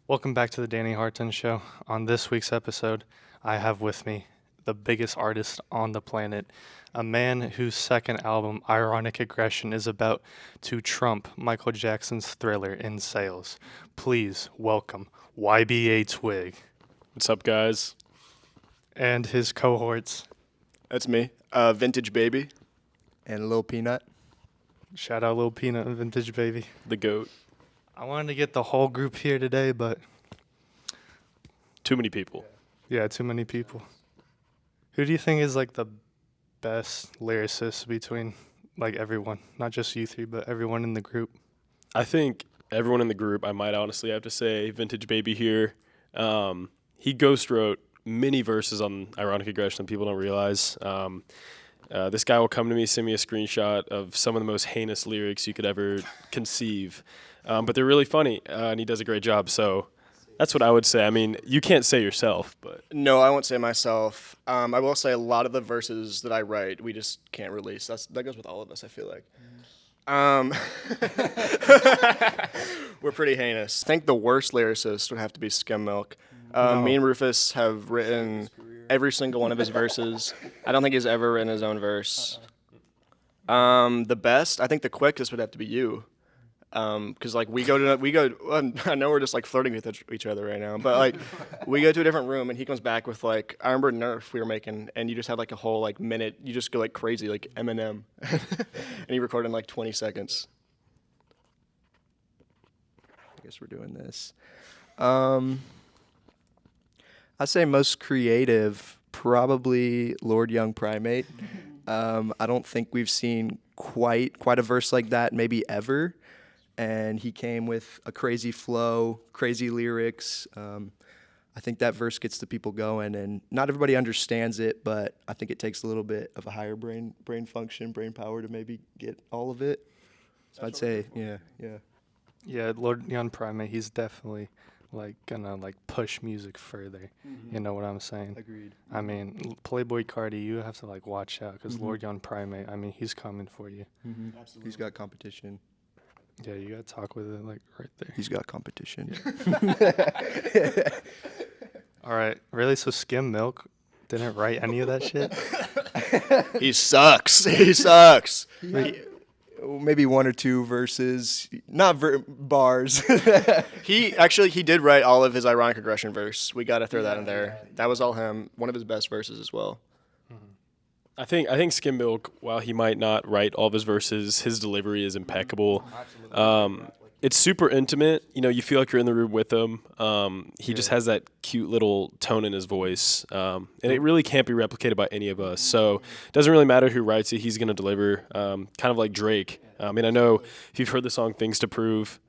Welcome back to the Danny Harton Show. On this week's episode, I have with me the biggest artist on the planet, a man whose second album, Ironic Aggression, is about to trump Michael Jackson's Thriller in sales. Please welcome YBA Twig What's up, guys? and his cohorts. That's me. Vintage Baby. And Lil Peanut. Shout out Lil Peanut and Vintage Baby. The GOAT. I wanted to get the whole group here today, but Too many people. yeah, too many people. Who do you think is like the best lyricist between like everyone? Not just you three, but everyone in the group. I think everyone in the group, I might honestly have to say, Vintage Baby here. He ghost wrote many verses on Ironic Aggression that people don't realize. This guy will come to me, send me a screenshot of some of the most heinous lyrics you could ever conceive. But they're really funny, and he does a great job. So that's what I would say. I mean, you can't say yourself, but No, I won't say myself. I will say a lot of the verses that I write, we just can't release. That goes with all of us, I feel like. We're pretty heinous. I think the worst lyricist would have to be Skim Milk. Me and Rufus have written every single one of his verses. I don't think he's ever written his own verse. The best, I think the quickest would have to be you. Because like I know we're just like flirting with each other right now, but like we go to a different room and he comes back with like, I remember Nerf we were making, and you just had like a whole like minute, you just go like crazy like Eminem, and he recorded in like 20 seconds. I guess we're doing this. I'd say most creative, probably Lord Young Primate. I don't think we've seen quite a verse like that, maybe ever. And he came with a crazy flow, crazy lyrics. I think that verse gets the people going, and not everybody understands it, but I think it takes a little bit of a higher brain function, brain power to maybe get all of it. So I'd say, yeah. Yeah, Lord Young Primate, he's definitely like gonna like push music further. You know what I'm saying? Agreed. I mean, Playboy Cardi, you have to like watch out because Lord Young Primate, I mean, he's coming for you. Absolutely. He's got competition. Yeah, you gotta talk with it like right there. He's got competition. All right, really? So Skim Milk didn't write any of that shit? He sucks. He sucks. Maybe one or two verses, not bars. He did write all of his Ironic Aggression verse. We got to throw that in there. That was all him. One of his best verses as well. I think Skim Milk, while he might not write all of his verses, his delivery is impeccable. It's super intimate. You know, you feel like you're in the room with him. He just has that cute little tone in his voice, and it really can't be replicated by any of us. So it doesn't really matter who writes it. He's going to deliver, kind of like Drake. I mean, I know if you've heard the song Things to Prove,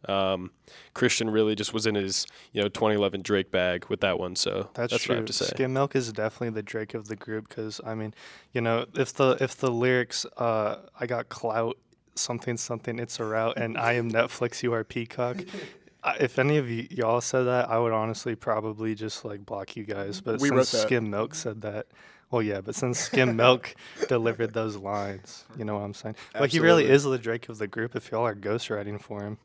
Christian really just was in his 2011 Drake bag with that one. So that's True. what I have to say. Skim Milk is definitely the Drake of the group because I mean, if the lyrics, I got clout, something, it's a route, and I am Netflix, you are Peacock. If any of y'all said that, I would honestly probably just like block you guys. But We since wrote that. Skim Milk said that, well, yeah. But since Skim Milk delivered those lines, you know what I'm saying? Like he really is the Drake of the group. If y'all are ghostwriting for him,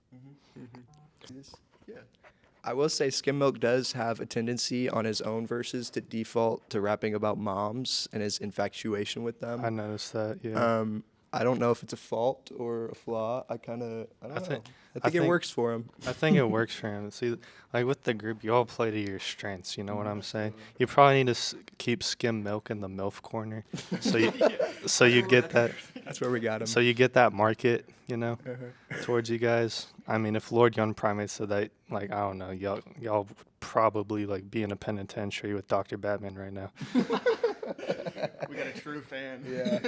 I will say Skim Milk does have a tendency on his own verses to default to rapping about moms and his infatuation with them. I noticed that. Yeah. I don't know if it's a fault or a flaw. I don't know. I think it think- works for him. I think it works for him. See, like with the group, you all play to your strengths. You know what I'm saying? You probably need to keep Skim Milk in the MILF corner, so you get that. That's where we got him. So you get that market, towards you guys. I mean, if Lord Young Primate said that, like I don't know, y'all would probably like be in a penitentiary with Dr. Batman right now. We got a true fan. Yeah.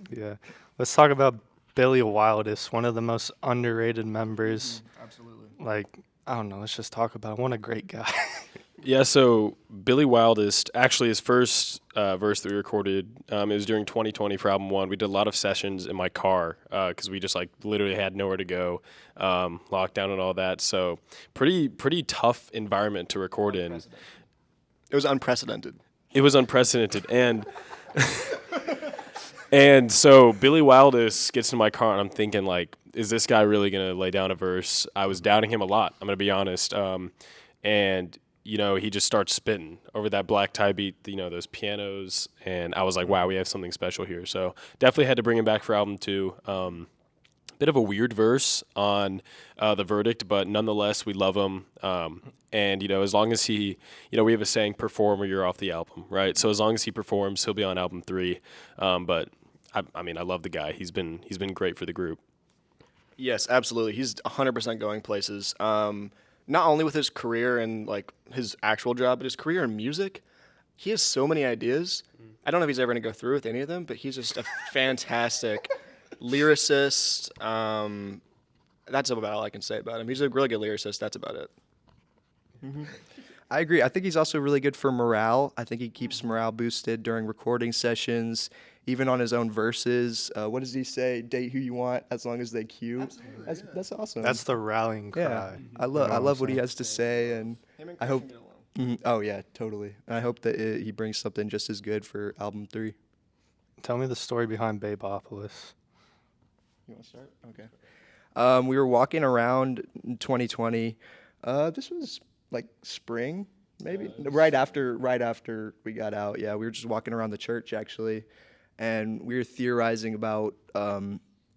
Yeah. Let's talk about Billy Wildest, one of the most underrated members. Absolutely. Like I don't know. Let's just talk about him. What a great guy. Yeah, so Billy Wildest, actually his first verse that we recorded, it was during 2020 for album 1. We did a lot of sessions in my car because we just like literally had nowhere to go, lockdown and all that. So pretty tough environment to record in. It was unprecedented. It was unprecedented, and so Billy Wildest gets in my car, and I'm thinking like, is this guy really gonna lay down a verse? I was doubting him a lot. I'm gonna be honest. and he just starts spitting over that black tie beat, those pianos, and I was like, wow, we have something special here. So definitely had to bring him back for album 2. Bit of a weird verse on The Verdict, but nonetheless, we love him. And, as long as he, we have a saying, perform or you're off the album, right? So as long as he performs, he'll be on album 3. But, I love the guy. He's been great for the group. Yes, absolutely. He's 100% going places. Not only with his career and like his actual job, but his career in music. He has so many ideas. I don't know if he's ever going to go through with any of them, but he's just a fantastic lyricist. That's about all I can say about him. He's a really good lyricist. That's about it. Mm-hmm. I agree. I think he's also really good for morale. I think he keeps morale boosted during recording sessions, even on his own verses. What does he say? Date who you want as long as they cue. That's awesome. That's the rallying cry. Yeah, I love what he has to say, and I hope. Oh yeah, totally. And I hope that he brings something just as good for album 3. Tell me the story behind Babeopolis. You want to start? Okay. We were walking around in 2020. This was like spring, maybe right after we got out. Yeah, we were just walking around the church actually, and we were theorizing about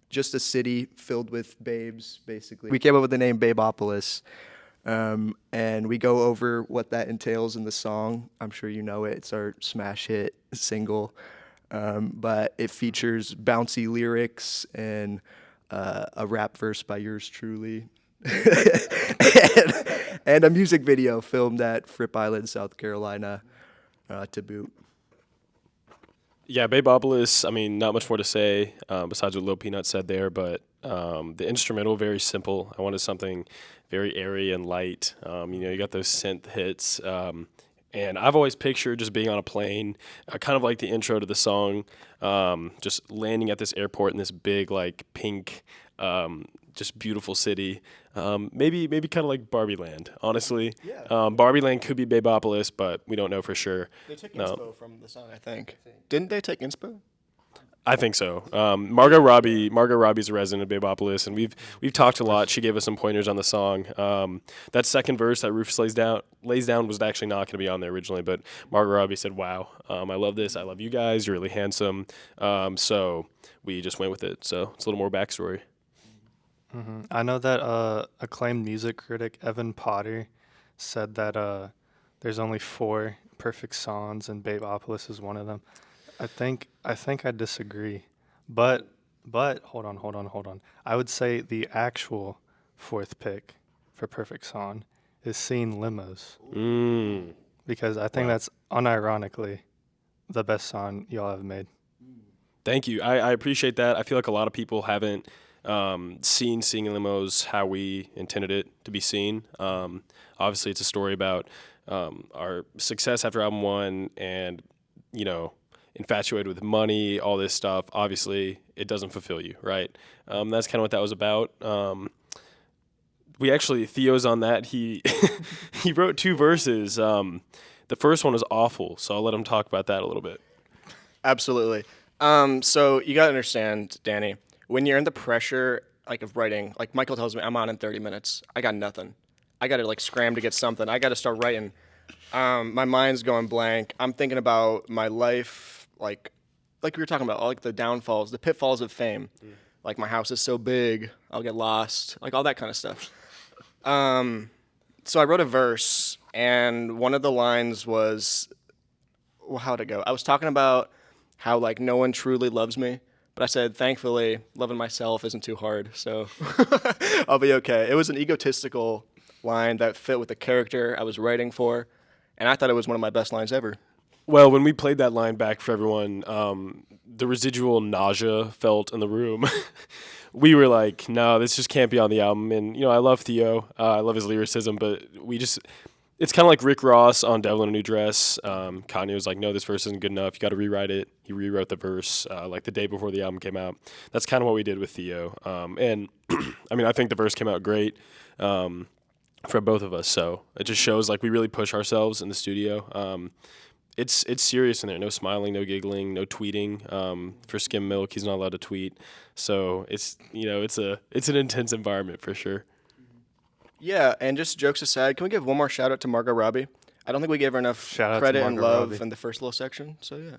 just a city filled with babes. Basically, we came up with the name Babeopolis, and we go over what that entails in the song. I'm sure you know it. It's our smash hit single, but it features bouncy lyrics and a rap verse by yours truly. and a music video filmed at Fripp Island, South Carolina, to boot. Yeah, Babeopolis, not much more to say besides what Lil Peanut said there, but the instrumental, very simple. I wanted something very airy and light. You got those synth hits. And I've always pictured just being on a plane, kind of like the intro to the song, just landing at this airport in this big, like, pink, just beautiful city. Maybe kind of like Barbie Land, honestly. Yeah. Barbie Land could be Babeopolis, but we don't know for sure. They took inspo from the song, I think. Didn't they take inspo? I think so. Margot Robbie's a resident of Babeopolis, and we've talked a lot. She gave us some pointers on the song. That second verse that Rufus lays down was actually not going to be on there originally, but Margot Robbie said, "Wow, I love this. I love you guys. You're really handsome." So we just went with it. So it's a little more backstory. Mm-hmm. I know that acclaimed music critic Evan Potter said that there's only 4 perfect songs, and Babeopolis is one of them. I think I disagree, but hold on. I would say the actual 4th pick for perfect song is "Seeing Limos," because I think that's unironically the best song y'all have made. Thank you. I appreciate that. I feel like a lot of people haven't seen Seeing Limos how we intended it to be seen. Obviously, it's a story about our success after album 1 and, infatuated with money, all this stuff. Obviously, it doesn't fulfill you, right? That's kind of what that was about. We actually, Theo's on that. He he wrote 2 verses. The first one was awful, so I'll let him talk about that a little bit. Absolutely. So you got to understand, Danny, when you're in the pressure of writing, like Michael tells me, I'm on in 30 minutes. I got nothing. I got to scram to get something. I got to start writing. My mind's going blank. I'm thinking about my life, like we were talking about, all the downfalls, the pitfalls of fame. Like my house is so big, I'll get lost, all that kind of stuff. So I wrote a verse, and one of the lines was, how'd it go? I was talking about how no one truly loves me, but I said, thankfully, loving myself isn't too hard, so I'll be okay. It was an egotistical line that fit with the character I was writing for, and I thought it was one of my best lines ever. Well, when we played that line back for everyone, the residual nausea felt in the room. We were like, no, this just can't be on the album. And, I love Theo. I love his lyricism, but it's kind of like Rick Ross on Devil in a New Dress. Kanye was like, no, this verse isn't good enough. You got to rewrite it. He rewrote the verse the day before the album came out. That's kind of what we did with Theo. And, I think the verse came out great for both of us. So it just shows we really push ourselves in the studio. It's serious in there. No smiling, no giggling, no tweeting. For Skim Milk, he's not allowed to tweet. So it's an intense environment for sure. Yeah, and just jokes aside, can we give one more shout out to Margot Robbie? I don't think we gave her enough Shout out to credit and Margot love Robbie. in the first little section. So yeah.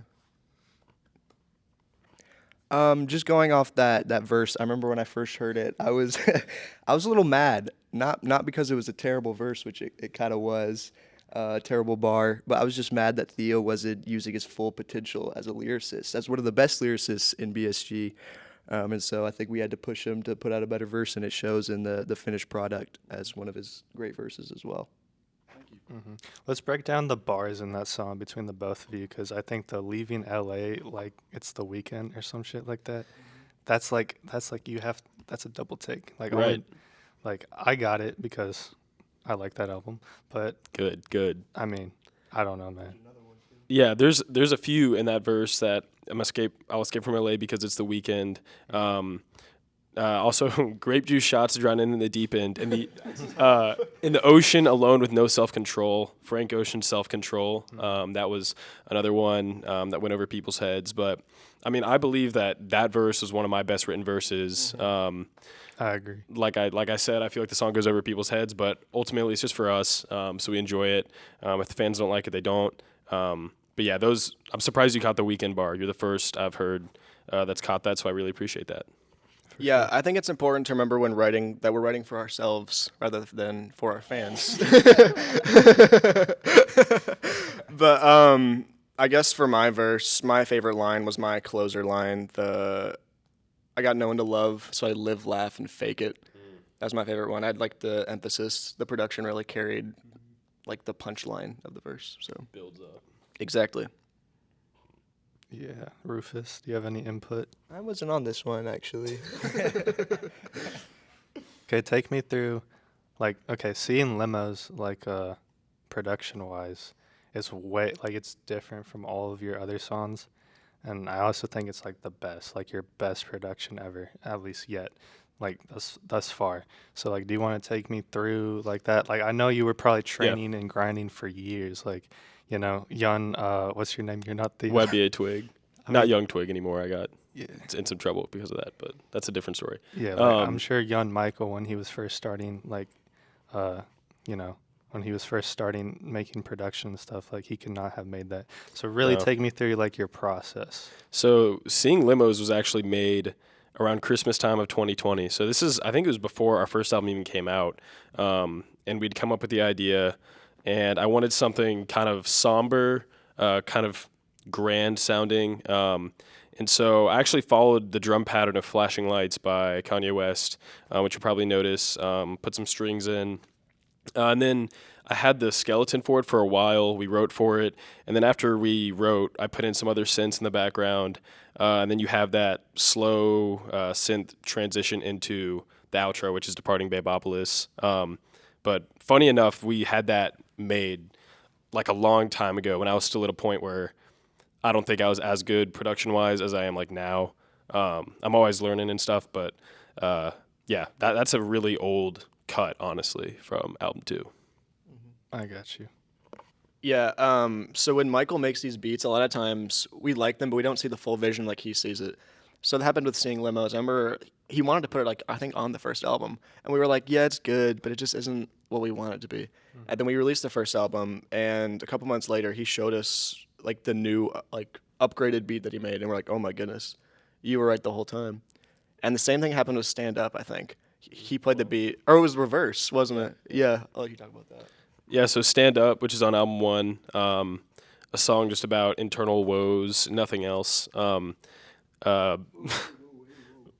Just going off that verse, I remember when I first heard it, I was I was a little mad. Not because it was a terrible verse, which it kind of was, a terrible bar, but I was just mad that Theo wasn't using his full potential as a lyricist, as one of the best lyricists in BSG. And so I think we had to push him to put out a better verse, and it shows in the finished product as one of his great verses as well. Let's break down the bars in that song between the both of you, because I think the leaving LA like it's the weekend or some shit like that. That's like that's a double take. Like Right. only, like I got it because I like that album, but Good. I mean I don't know, man. Yeah, there's a few in that verse that I'll escape from LA because it's the weekend. Also, grape juice shots drowning in the deep end, in the ocean alone with no self-control. Frank Ocean self-control. That was another one that went over people's heads. But I mean, I believe that verse was one of my best written verses. I agree. Like I said, I feel like the song goes over people's heads, but ultimately it's just for us, so we enjoy it. If the fans don't like it, they don't. But yeah, I'm surprised you caught the weekend bar. You're the first I've heard that's caught that, so I really appreciate that. Yeah, I think it's important to remember when writing that we're writing for ourselves rather than for our fans. But I guess for my verse, my favorite line was my closer line. I got no one to love, so I live, laugh, and fake it. That's my favorite one. I'd like the emphasis. The production really carried like the punchline of the verse. So Builds up. exactly. Yeah, Rufus, do you have any input? I wasn't on this one actually. Okay, take me through, seeing Limos, production-wise, it's different from all of your other songs, and I also think it's, the best, your best production ever, at least yet, thus far. So, do you want to take me through, that? I know you were probably training and grinding for years, Young, what's your name? You're not the... YBA twig. Not young twig anymore. I got Yeah. in some trouble because of that, but that's a different story. Yeah, I'm sure young Michael, when he was first starting, when he was first starting making production and stuff, he could not have made that. So really No. take me through, your process. So Seeing Limos was actually made around Christmas time of 2020. So I think it was before our first album even came out. And we'd come up with the idea, and I wanted something kind of somber, kind of grand sounding. And so I actually followed the drum pattern of Flashing Lights by Kanye West, which you'll probably notice, put some strings in. And then I had the skeleton for it for a while. We wrote for it. And then after we wrote, I put in some other synths in the background. And then you have that slow synth transition into the outro, which is Departing Babeopolis. But funny enough, we had that made a long time ago when I was still at a point where I don't think I was as good production-wise as I am now. I'm always learning and stuff, but that's a really old cut, honestly, from album 2. I got you. Yeah, so when Michael makes these beats, a lot of times we like them, but we don't see the full vision like he sees it. So that happened with Seeing Limos. I remember he wanted to put it, I think, on the first album. And we were like, yeah, it's good, but it just isn't what we want it to be. And then we released the first album, and a couple months later, he showed us, the new, upgraded beat that he made. And we're like, oh, my goodness, you were right the whole time. And the same thing happened with Stand Up, I think. He played the beat. Or it was reverse, wasn't it? Yeah, I'll let you talk about that. Yeah, so Stand Up, which is on album 1, a song just about internal woes, nothing else. All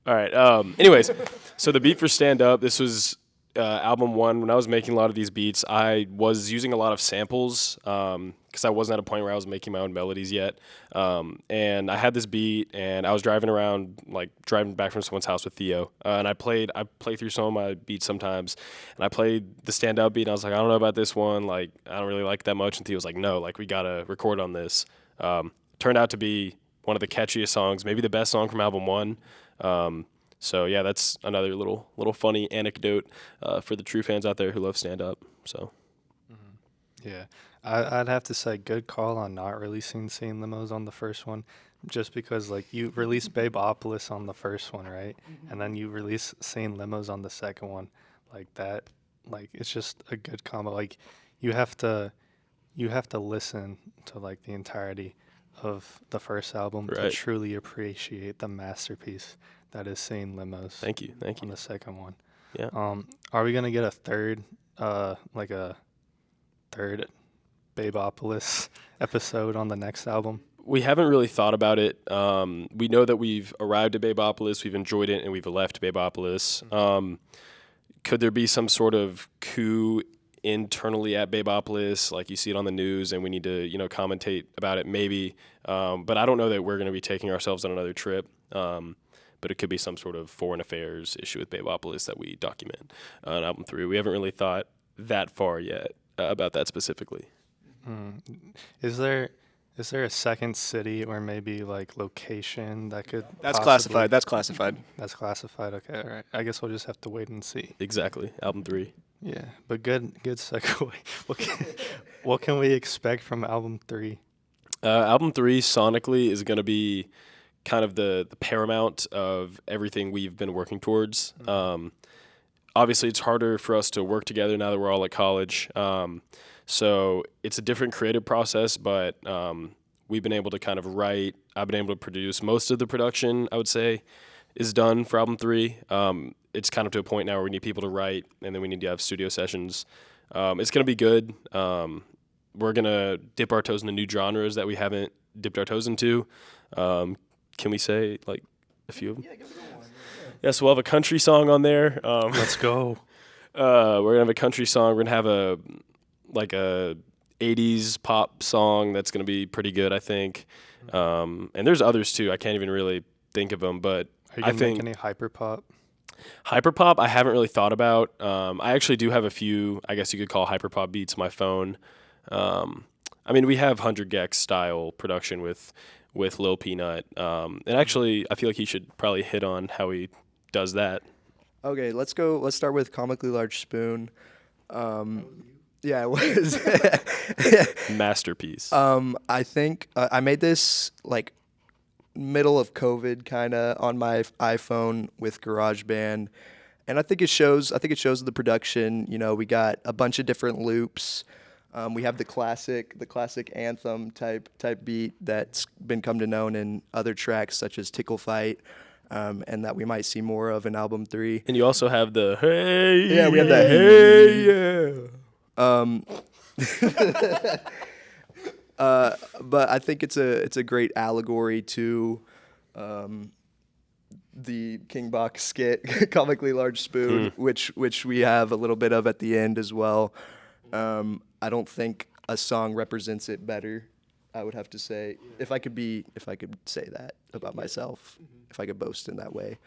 right. Anyways, so the beat for Stand Up, this was album 1. When I was making a lot of these beats, I was using a lot of samples because I wasn't at a point where I was making my own melodies yet. And I had this beat, and I was driving around, driving back from someone's house with Theo. And I play through some of my beats sometimes. And I played the Stand Up beat, and I was like, I don't know about this one. I don't really like it that much. And Theo was like, no, we got to record on this. Turned out to be one of the catchiest songs, maybe the best song from album 1. So yeah, that's another little funny anecdote for the true fans out there who love Stand Up. So Yeah, I'd have to say good call on not releasing Seeing Limos on the first one, just because you released Babeopolis on the first one, right? And then you release Seeing Limos on the second one, that like it's just a good combo. Like you have to listen to like the entirety of the first album to Right. truly appreciate the masterpiece that is Seeing Limos. Thank you. On the second one. Yeah. Are we gonna get a third like a third Babeopolis episode on the next album? We haven't really thought about it. We know that we've arrived at Babeopolis, we've enjoyed it, and we've left Babeopolis. Could there be some sort of coup internally at Babeopolis, like you see it on the news, and we need to, commentate about it? Maybe. But I don't know that we're going to be taking ourselves on another trip. But it could be some sort of foreign affairs issue with Babeopolis that we document on album 3. We haven't really thought that far yet about that specifically. Is there a second city or maybe like location that could? That's possibly- classified. That's classified. That's classified. Okay, all right. I guess we'll just have to wait and see. Exactly. Album 3. Yeah, but good segue. What can we expect from album 3? Album 3 sonically is going to be kind of the paramount of everything we've been working towards. Obviously, it's harder for us to work together now that we're all at college. So it's a different creative process, but we've been able to kind of write. I've been able to produce most of the production, I would say, is done for album 3. It's kind of to a point now where we need people to write, and then we need to have studio sessions. It's going to be good. We're going to dip our toes into new genres that we haven't dipped our toes into. Can we say, like, a few of them? Yeah, so we'll have a country song on there. Let's go. We're going to have a country song. We're going to have a 80s pop song that's going to be pretty good, I think. And there's others, too. I can't even really think of them, but Are you I gonna think make any hyperpop? hyperpop I haven't really thought about. I actually do have a few, I guess you could call hyperpop beats on my phone. We have 100 gex style production with Lil PnuT. And actually, I feel like he should probably hit on how he does that. Okay, let's start with Comically Large Spoon. Yeah, it was. Masterpiece. I think I made this like middle of COVID kind of on my iPhone with GarageBand, and I think it shows. The production. We got a bunch of different loops. We have the classic anthem type beat that's been come to known in other tracks such as Tickle Fight, and that we might see more of in album 3. And you also have the hey. Yeah, we have the hey yeah. But I think it's a great allegory to the King Bach skit, Comically Large Spoon, which we have a little bit of at the end as well. I don't think a song represents it better. I would have to say, if I could say that about myself, if I could boast in that way.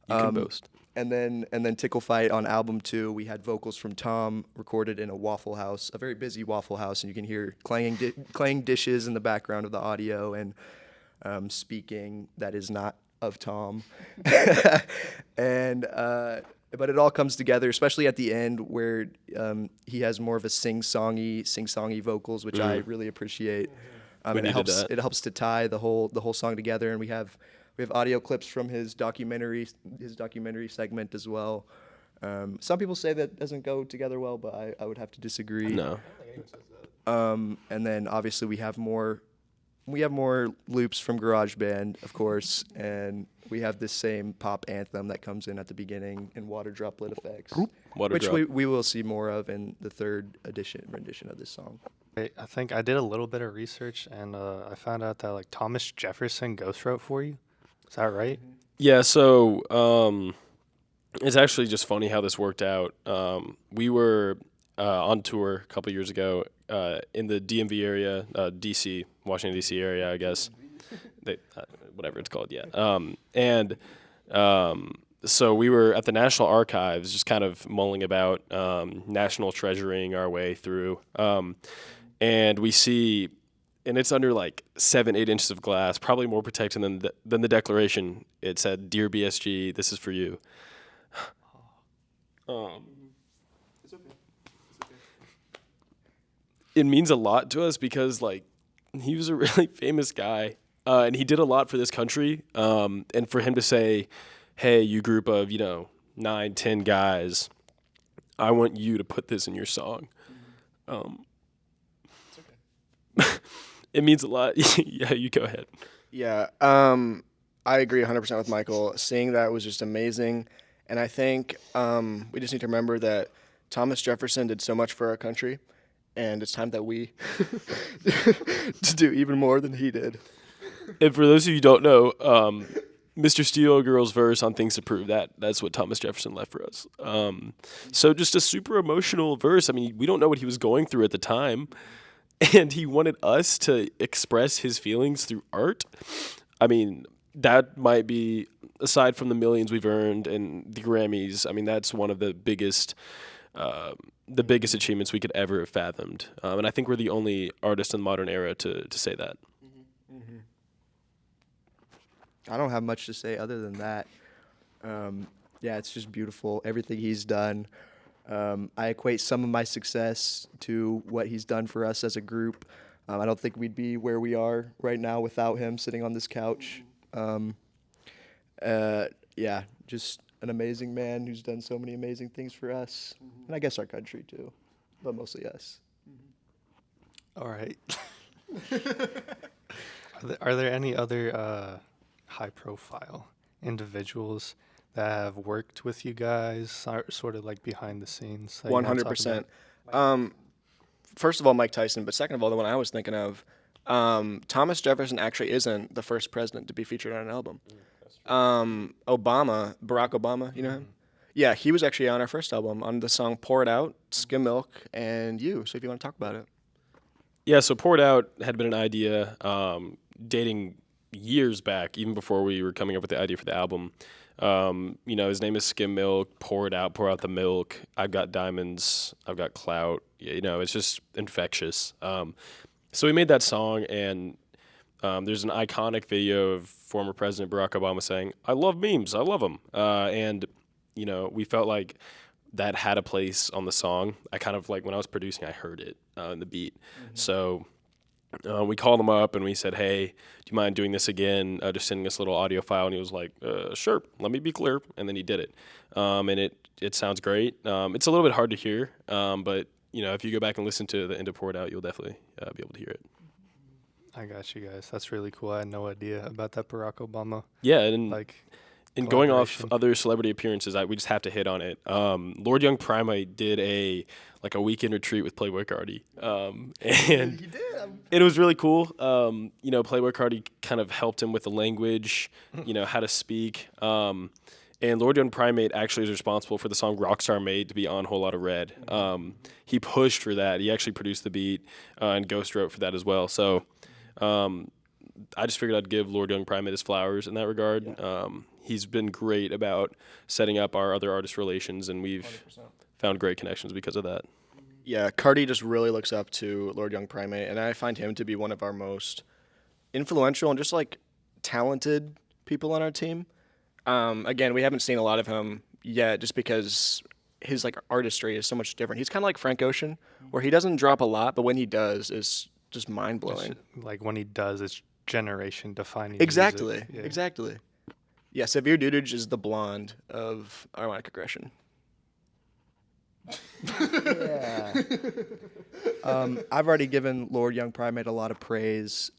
You can boast. And then Tickle Fight on album 2, we had vocals from Tom recorded in a Waffle House, a very busy Waffle House, and you can hear clanging dishes in the background of the audio and speaking that is not of Tom. But it all comes together, especially at the end where he has more of a sing-songy vocals, which I really appreciate. And it helps to tie the whole song together, and we have audio clips from his documentary segment as well. Some people say that doesn't go together well, but I would have to disagree. No. And then obviously we have more loops from GarageBand, of course, and we have this same pop anthem that comes in at the beginning in water droplet effects, which we will see more of in the third rendition of this song. I think I did a little bit of research, and I found out that like Thomas Jefferson ghost wrote for you. Is that right? Yeah, so it's actually just funny how this worked out. We were on tour a couple years ago in the DMV area, DC, Washington, D.C. area, I guess. Whatever it's called, yeah. So we were at the National Archives just kind of mulling about national treasuring our way through. And we see, and it's under like 7-8 inches of glass, probably more protected than the Declaration. It said, "Dear BSG, this is for you." It's okay. It means a lot to us because like he was a really famous guy, and he did a lot for this country. And for him to say, "Hey, you group of 9-10 guys, I want you to put this in your song. It's okay. It means a lot. Yeah, you go ahead. Yeah, I agree 100% with Michael. Seeing that was just amazing. And I think we just need to remember that Thomas Jefferson did so much for our country, and it's time that we to do even more than he did. And for those of you who don't know, Mr. StealYoGirl's verse on Things to Prove, that's what Thomas Jefferson left for us. So just a super emotional verse. I mean, we don't know what he was going through at the time, and he wanted us to express his feelings through art. I mean, that might be, aside from the millions we've earned and the Grammys, I mean, that's one of the biggest achievements we could ever have fathomed. And I think we're the only artist in the modern era to say that. I don't have much to say other than that. Yeah, it's just beautiful, everything he's done. I equate some of my success to what he's done for us as a group. I don't think we'd be where we are right now without him sitting on this couch. Yeah, just an amazing man who's done so many amazing things for us, and I guess our country too, but mostly us. All right. Are there any other high-profile individuals that have worked with you guys, sort of like behind the scenes? that you wanna talk 100%. about? First of all, Mike Tyson, but second of all, the one I was thinking of, Thomas Jefferson actually isn't the first president to be featured on an album. Barack Obama, you know him? Yeah, he was actually on our first album on the song Pour It Out, Skim Milk, and You. So if you want to talk about it. Yeah, so Pour It Out had been an idea dating years back, even before we were coming up with the idea for the album. His name is Skim Milk, pour out the milk. I've got diamonds, I've got clout. It's just infectious. So we made that song, and there's an iconic video of former President Barack Obama saying, "I love memes, I love them." And we felt like that had a place on the song. I kind of, like, when I was producing, I heard it in the beat. So we called him up and we said, "Hey, do you mind doing this again? Just sending us a little audio file." And he was like, "Sure, let me be clear." And then he did it. And it sounds great. It's a little bit hard to hear, but if you go back and listen to the end of Pour It Out, you'll definitely be able to hear it. I got you guys. That's really cool. I had no idea about that Barack Obama. Yeah, and going off collaboration. other celebrity appearances, we just have to hit on it. Lord Young Primate did a weekend retreat with Playboi Carti, and He did. it was really cool. Playboi Carti kind of helped him with the language, how to speak. And Lord Young Primate actually is responsible for the song Rockstar Made to be on Whole Lotta Red. He pushed for that. He actually produced the beat and ghost wrote for that as well. So I just figured I'd give Lord Young Primate his flowers in that regard. Yeah. He's been great about setting up our other artist relations, and we've 100%. Found great connections because of that. Yeah, Carti just really looks up to Lord Young Primate, and I find him to be one of our most influential and just like talented people on our team. Again, we haven't seen a lot of him yet just because his artistry is so much different. He's kind of like Frank Ocean, where he doesn't drop a lot, but when he does, it's just mind-blowing. Like when he does, it's generation-defining. Exactly, music. Yeah. exactly. Yeah, Severe Dudage is the blonde of ironic aggression. Yeah. I've already given Lord Young Primate a lot of praise.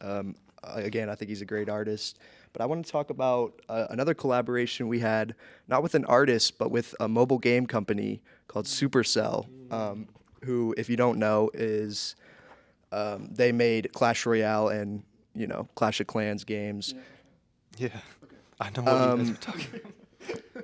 Again, I think he's a great artist. But I want to talk about another collaboration we had, not with an artist, but with a mobile game company called Supercell, who, if you don't know, is they made Clash Royale and Clash of Clans games. Yeah, I know what you guys are talking about.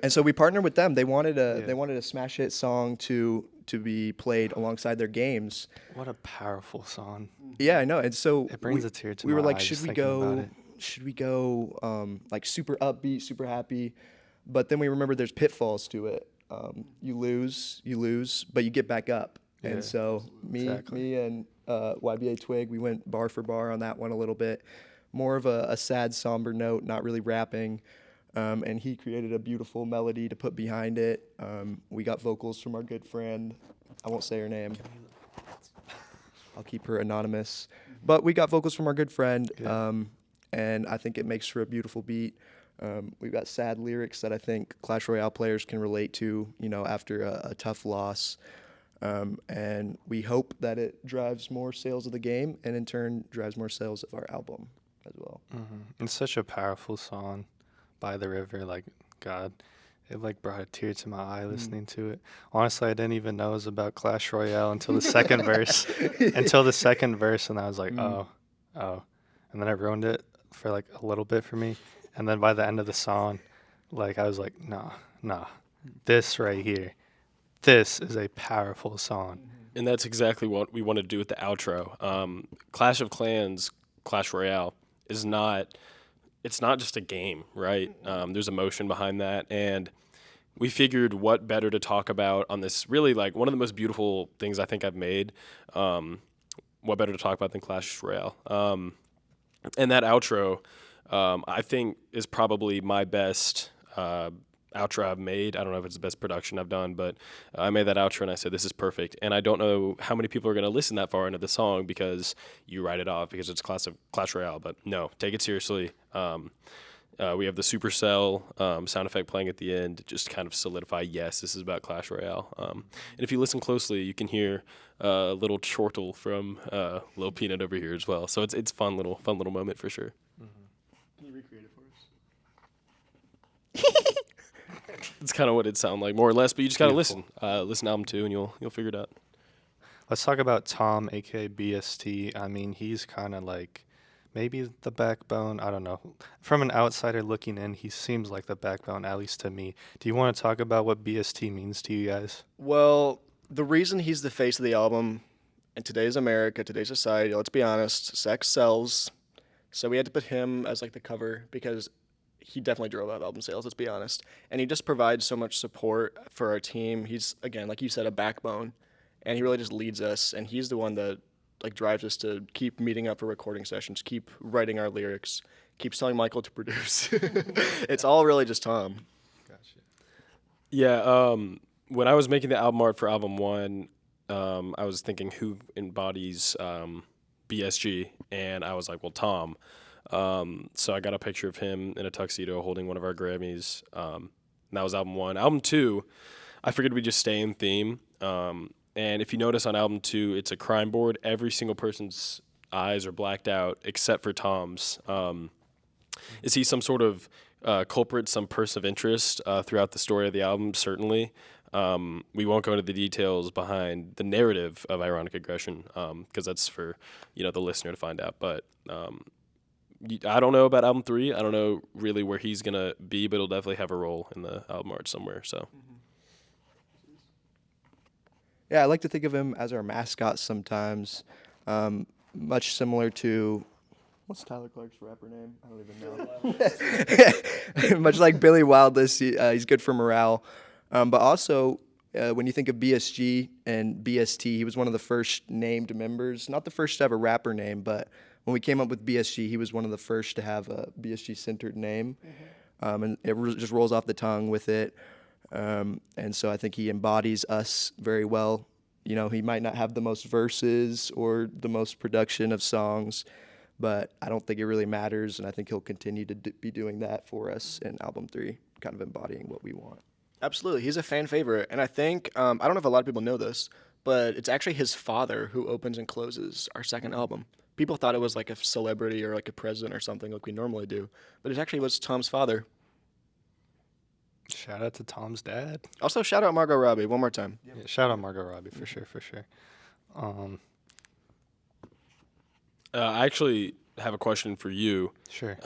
And so we partnered with them. They wanted a smash hit song to be played alongside their games. What a powerful song. Yeah, I know. And so It brings a tear to we were my like, eye should just we thinking about go? it. Should we go like super upbeat, super happy? But then we remember there's pitfalls to it. You lose, but you get back up. Yeah, and so me and YBA Twig, we went bar for bar on that one a little bit. More of a sad, somber note, not really rapping. And he created a beautiful melody to put behind it. We got vocals from our good friend. I won't say her name. I'll keep her anonymous. But we got vocals from our good friend. And I think it makes for a beautiful beat. We've got sad lyrics that I think Clash Royale players can relate to, after a tough loss. And we hope that it drives more sales of the game and in turn drives more sales of our album as well. It's such a powerful song, By the River. Like, God, it like brought a tear to my eye listening to it. Honestly, I didn't even know it was about Clash Royale until the second verse. And I was like, oh. And then I ruined it for like a little bit for me. And then by the end of the song, like I was like, nah, this right here, this is a powerful song. And that's exactly what we want to do with the outro. Clash of Clans, Clash Royale it's not just a game, right? There's emotion behind that. And we figured what better to talk about on this really like one of the most beautiful things I think I've made. What better to talk about than Clash Royale? And that outro, I think is probably my best outro I've made. I don't know if it's the best production I've done, but I made that outro and I said, this is perfect. And I don't know how many people are going to listen that far into the song because you write it off because it's Clash Royale. But no, take it seriously. We have the Supercell sound effect playing at the end, just kind of solidify, yes, this is about Clash Royale. And if you listen closely, you can hear a little chortle from Lil PnuT over here as well. So it's fun little moment for sure. Can you recreate it for us? It's kind of what it sounds like, more or less. But you just gotta listen. Listen to album 2, and you'll figure it out. Let's talk about Tom, aka BST. I mean, he's kind of like maybe the backbone. I don't know. From an outsider looking in, he seems like the backbone, at least to me. Do you want to talk about what BST means to you guys? Well, the reason he's the face of the album in today's America, today's society, let's be honest, sex sells. So we had to put him as like the cover because he definitely drove up album sales, let's be honest. And he just provides so much support for our team. He's, again, like you said, a backbone. And he really just leads us. And he's the one that like drives us to keep meeting up for recording sessions, keep writing our lyrics, keep telling Michael to produce. It's all really just Tom. Gotcha. Yeah, when I was making the album art for album 1, I was thinking who embodies BSG, and I was like, well, Tom. So I got a picture of him in a tuxedo holding one of our Grammys. And that was album 1. Album 2, I figured we'd just stay in theme. And if you notice on album 2, it's a crime board. Every single person's eyes are blacked out except for Tom's. Is he some sort of culprit, some person of interest throughout the story of the album? Certainly. We won't go into the details behind the narrative of ironic aggression because that's for the listener to find out. But I don't know about album 3. I don't know really where he's gonna be, but he'll definitely have a role in the album art somewhere. So. Yeah, I like to think of him as our mascot sometimes, much similar to, what's Tyler Clark's rapper name? I don't even know. Much like Billy WildE, he's good for morale. But also, when you think of BSG and BST, he was one of the first named members. Not the first to have a rapper name, but when we came up with BSG, he was one of the first to have a BSG-centered name. And it just rolls off the tongue with it. And so I think he embodies us very well. He might not have the most verses or the most production of songs, but I don't think it really matters, and I think he'll continue to be doing that for us in album 3, kind of embodying what we want. Absolutely. He's a fan favorite. And I think, I don't know if a lot of people know this, but it's actually his father who opens and closes our second album. People thought it was like a celebrity or like a president or something like we normally do, but it actually was Tom's father. Shout out to Tom's dad. Also, shout out Margot Robbie one more time. Yeah, shout out Margot Robbie for sure. I actually have a question for you. Sure.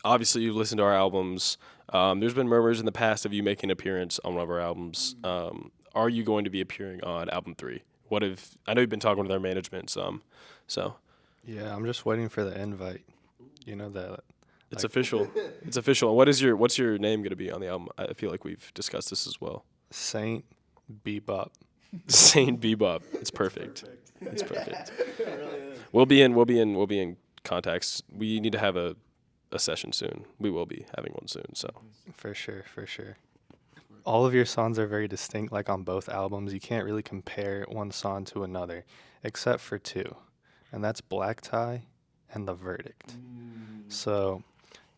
Obviously, you've listened to our albums. There's been murmurs in the past of you making an appearance on one of our albums. Are you going to be appearing on album 3? I know you've been talking with our management some, so. Yeah, I'm just waiting for the invite. That. It's official. It's official. What's your name going to be on the album? I feel like we've discussed this as well. Saint Bebop. Saint Bebop. It's perfect. It's perfect. We'll be in contacts. We need to have a session soon. We will be having one soon. So For sure. All of your songs are very distinct, like on both albums. You can't really compare one song to another, except for 2, and that's Black Tie and The Verdict. So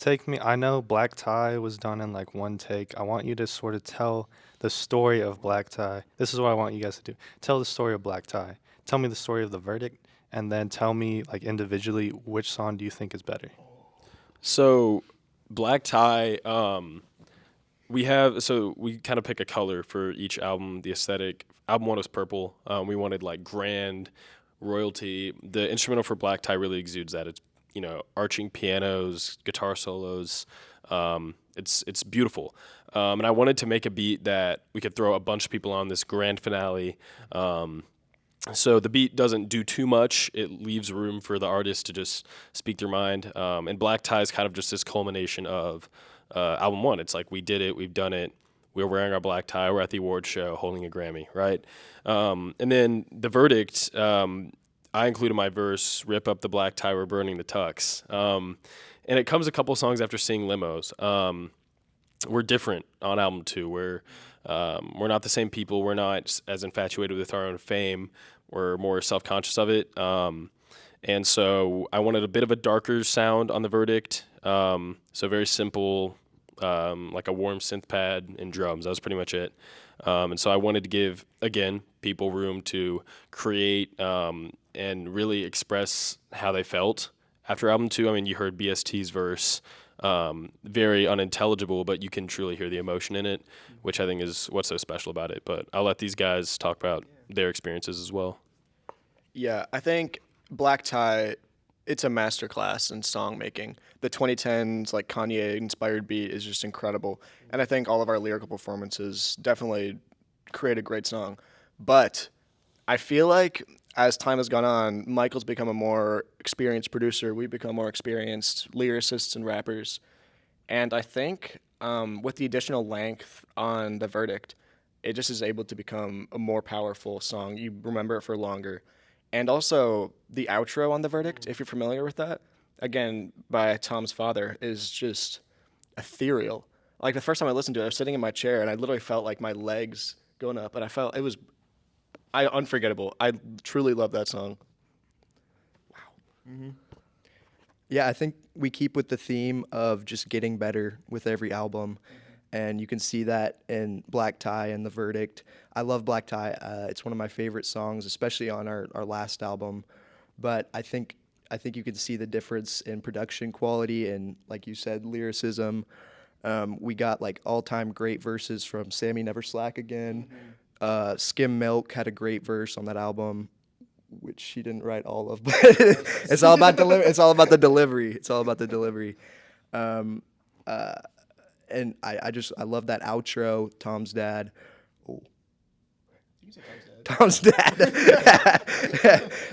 take me. I know Black Tie was done in like one take. I want you to sort of tell the story of Black Tie. This is what I want you guys to do. Tell the story of Black Tie. Tell me the story of the verdict, and then tell me like individually which song do you think is better. So Black Tie, we kind of pick a color for each album. The aesthetic. Album 1 was purple. We wanted like grand royalty. The instrumental for Black Tie really exudes that. It's arching pianos, guitar solos. It's beautiful. And I wanted to make a beat that we could throw a bunch of people on this grand finale. So the beat doesn't do too much. It leaves room for the artist to just speak their mind. And Black Tie is kind of just this culmination of album 1. It's like we did it, we've done it. We're wearing our black tie. We're at the award show holding a Grammy, right? And then the verdict, I included my verse, "Rip up the black tie, we're burning the tux." And it comes a couple songs after seeing Limos. We're different on album 2. We're not the same people. We're not as infatuated with our own fame. We're more self-conscious of it. And so I wanted a bit of a darker sound on the verdict. So very simple, like a warm synth pad and drums. That was pretty much it. And so I wanted to give, again, people room to create and really express how they felt after album 2. I mean, you heard BST's verse, very unintelligible, but you can truly hear the emotion in it, which I think is what's so special about it. But I'll let these guys talk about their experiences as well. Yeah, I think Black Tie, it's a masterclass in song making. The 2010s like Kanye inspired beat is just incredible, and I think all of our lyrical performances definitely create a great song. But I feel like as time has gone on, Michael's become a more experienced producer. We've become more experienced lyricists and rappers, and I think with the additional length on the verdict, it just is able to become a more powerful song. You remember it for longer. And also, the outro on the verdict, if you're familiar with that, again, by Tom's father, is just ethereal. Like, the first time I listened to it, I was sitting in my chair, and I literally felt like my legs going up, and I felt it was unforgettable. I truly love that song. Wow. Mm-hmm. Yeah, I think we keep with the theme of just getting better with every album. And you can see that in Black Tie and The Verdict. I love Black Tie. It's one of my favorite songs, especially on our last album. But I think you can see the difference in production quality and, like you said, lyricism. We got like all-time great verses from Sammy Never Slack Again. Skim Milk had a great verse on that album, which she didn't write all of, but it's all about It's all about the delivery. It's all about the delivery. And I love that outro. Tom's dad. Oh. Tom's dad.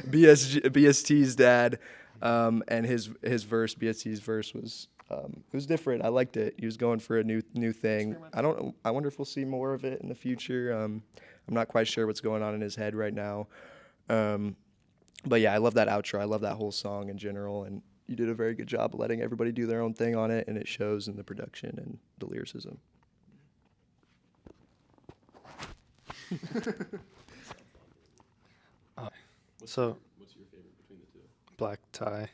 BST's dad. And his verse, BST's verse was it was different. I liked it. He was going for a new thing. I wonder if we'll see more of it in the future. I'm not quite sure what's going on in his head right now. But yeah, I love that outro. I love that whole song in general, and you did a very good job of letting everybody do their own thing on it, and it shows in the production and the lyricism. So, what's your favorite between the two? Black Tie.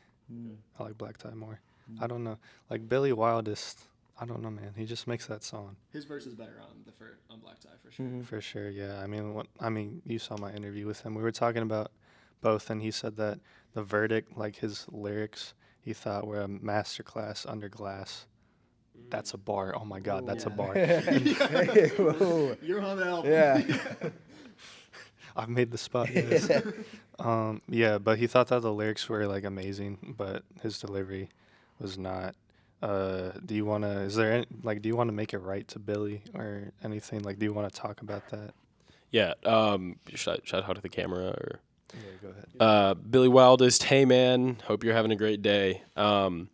I like Black Tie more. I don't know. Like Billy WildE, I don't know, man. He just makes that song. His verse is better on Black Tie for sure. For sure, yeah. I mean, you saw my interview with him. We were talking about both, and he said that the verdict, like his lyrics, he thought were a masterclass under glass. That's a bar. Oh my God, that's a bar. You're on the album. Yeah. I've made the spot. Yes. Yeah, but he thought that the lyrics were like amazing, but his delivery was not. Do you want to make it right to Billy or anything? Like, do you want to talk about that? Yeah. Should I talk to the camera or? Yeah, go ahead. Billy WildE, hey man, hope you're having a great day. I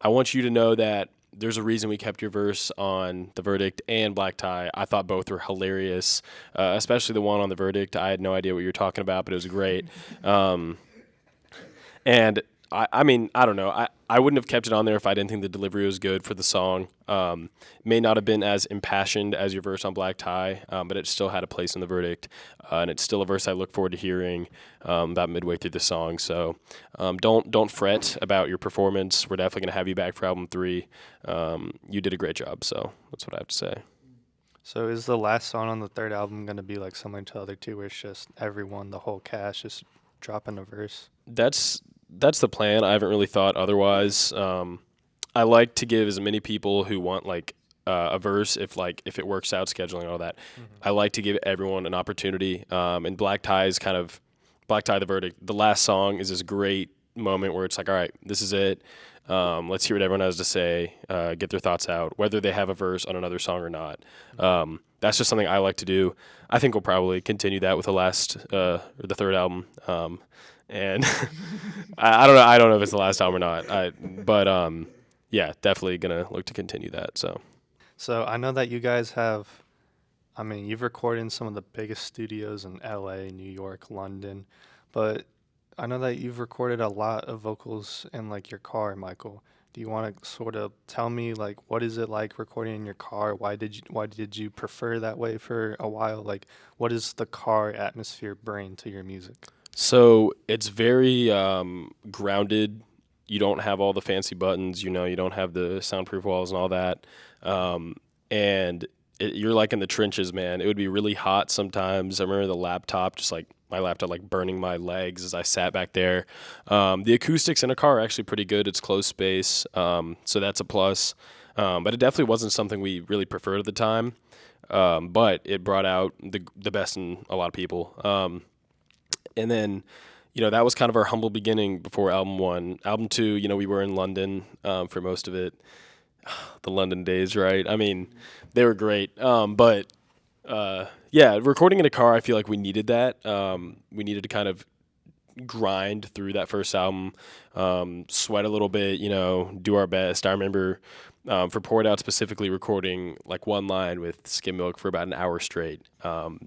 want you to know that there's a reason we kept your verse on The Verdict and Black Tie. I thought both were hilarious, especially the one on The Verdict. I had no idea what you were talking about, but it was great. And I mean, I don't know. I wouldn't have kept it on there if I didn't think the delivery was good for the song. May not have been as impassioned as your verse on Black Tie, but it still had a place in the verdict. And it's still a verse I look forward to hearing about midway through the song. So don't fret about your performance. We're definitely going to have you back for album 3. You did a great job, so that's what I have to say. So is the last song on the 3rd album going to be like similar to the other 2 where it's just everyone, the whole cast, just dropping a verse? That's the plan. I haven't really thought otherwise. I like to give as many people who want like a verse, if it works out, scheduling all that. I like to give everyone an opportunity. And Black Tie the verdict. The last song is this great moment where it's like, all right, this is it. Let's hear what everyone has to say, get their thoughts out, whether they have a verse on another song or not. That's just something I like to do. I think we'll probably continue that with the 3rd album. And I don't know if it's the last album or not. But yeah, definitely gonna look to continue that. So I know that you guys have, I mean, you've recorded in some of the biggest studios in LA, New York, London, but I know that you've recorded a lot of vocals in like your car, Michael. Do you want to sort of tell me like what is it like recording in your car? Why did you prefer that way for a while? Like what does the car atmosphere bring to your music? So it's very grounded. You don't have all the fancy buttons, you don't have the soundproof walls and all that. And you're like in the trenches, man. It would be really hot sometimes. I remember my laptop like burning my legs as I sat back there. The acoustics in a car are actually pretty good. It's closed space, so that's a plus. But it definitely wasn't something we really preferred at the time. But it brought out the best in a lot of people. And then, that was kind of our humble beginning before album 1. Album 2, we were in London for most of it. The London days, right? I mean, they were great. But yeah, recording in a car, I feel like we needed that. We needed to kind of grind through that first album, sweat a little bit, do our best. I remember for Pour It Out specifically recording like one line with Skim Milk for about an hour straight,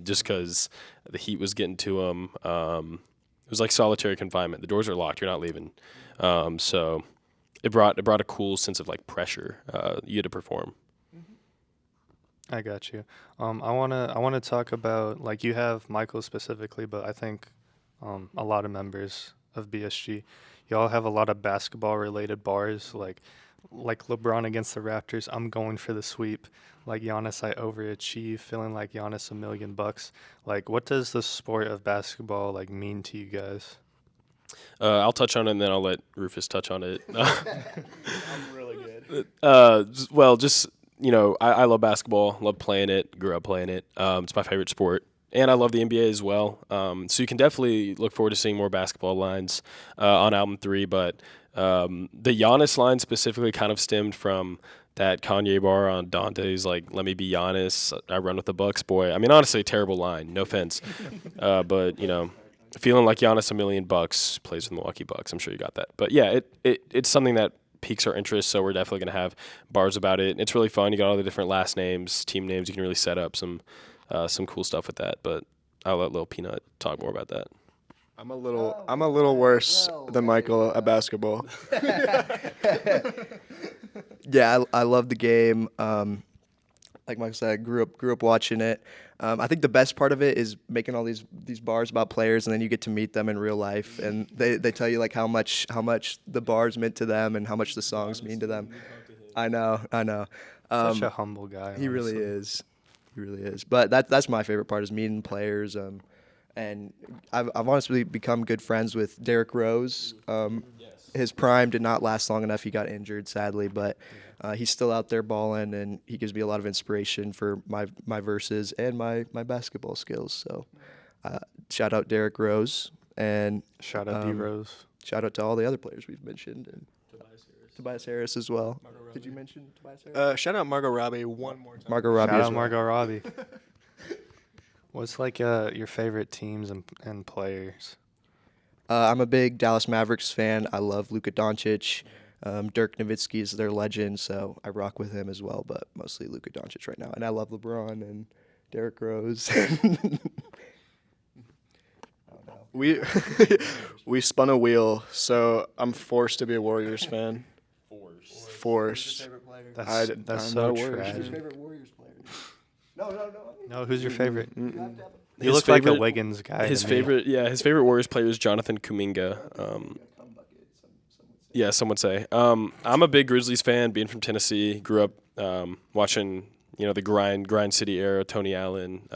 just because the heat was getting to them. It was like solitary confinement. The doors are locked. You're not leaving. So it brought a cool sense of like pressure you had to perform. I got you. I wanna talk about like you have Michael specifically, but I think a lot of members of BSG, y'all have a lot of basketball related bars like LeBron against the Raptors. I'm going for the sweep. Like Giannis, I overachieve. Feeling like Giannis $1 million. Like, what does the sport of basketball like mean to you guys? I'll touch on it and then I'll let Rufus touch on it. I'm really good. Well, just I love basketball. Love playing it. Grew up playing it. It's my favorite sport. And I love the NBA as well. So you can definitely look forward to seeing more basketball lines on album 3. But the Giannis line specifically kind of stemmed from that Kanye bar on Dante's, like, let me be Giannis. I run with the Bucks, boy. I mean, honestly, terrible line. No offense. But, feeling like Giannis $1 million, plays with the Milwaukee Bucks. I'm sure you got that. But, yeah, it's something that piques our interest, so we're definitely going to have bars about it. It's really fun. You got all the different last names, team names. You can really set up some cool stuff with that, but I'll let Lil PnuT talk more about that. I'm a little worse than Michael at basketball. Yeah, I love the game. Like Michael said, I grew up watching it. I think the best part of it is making all these bars about players, and then you get to meet them in real life, and they tell you like how much the bars meant to them and how much the songs mean to them. I know. Such a humble guy. He really is. He really is. But that's my favorite part is meeting players. And I've honestly become good friends with Derrick Rose. His prime did not last long enough. He got injured, sadly, but he's still out there balling, and he gives me a lot of inspiration for my verses and my basketball skills. So shout out Derrick Rose. And shout out D Rose. Shout out to all the other players we've mentioned. And Tobias Harris as well. Did you mention Tobias Harris? Shout out Margot Robbie one more time. Margot Robbie Shout as out well. Margot Robbie. What's like your favorite teams and players? I'm a big Dallas Mavericks fan. I love Luka Doncic. Dirk Nowitzki is their legend, so I rock with him as well, but mostly Luka Doncic right now. And I love LeBron and Derrick Rose. We we spun a wheel, so I'm forced to be a Warriors fan. Forced. That's I'm so not a Warriors tragic. fan. favorite Warriors player? No. No, who's your favorite? Mm-mm. You His look like a favorite- Wiggins guy. His to me. favorite Warriors player is Jonathan Kuminga. Yeah, some would say. I'm a big Grizzlies fan, being from Tennessee. Grew up watching, the grind city era. Tony Allen,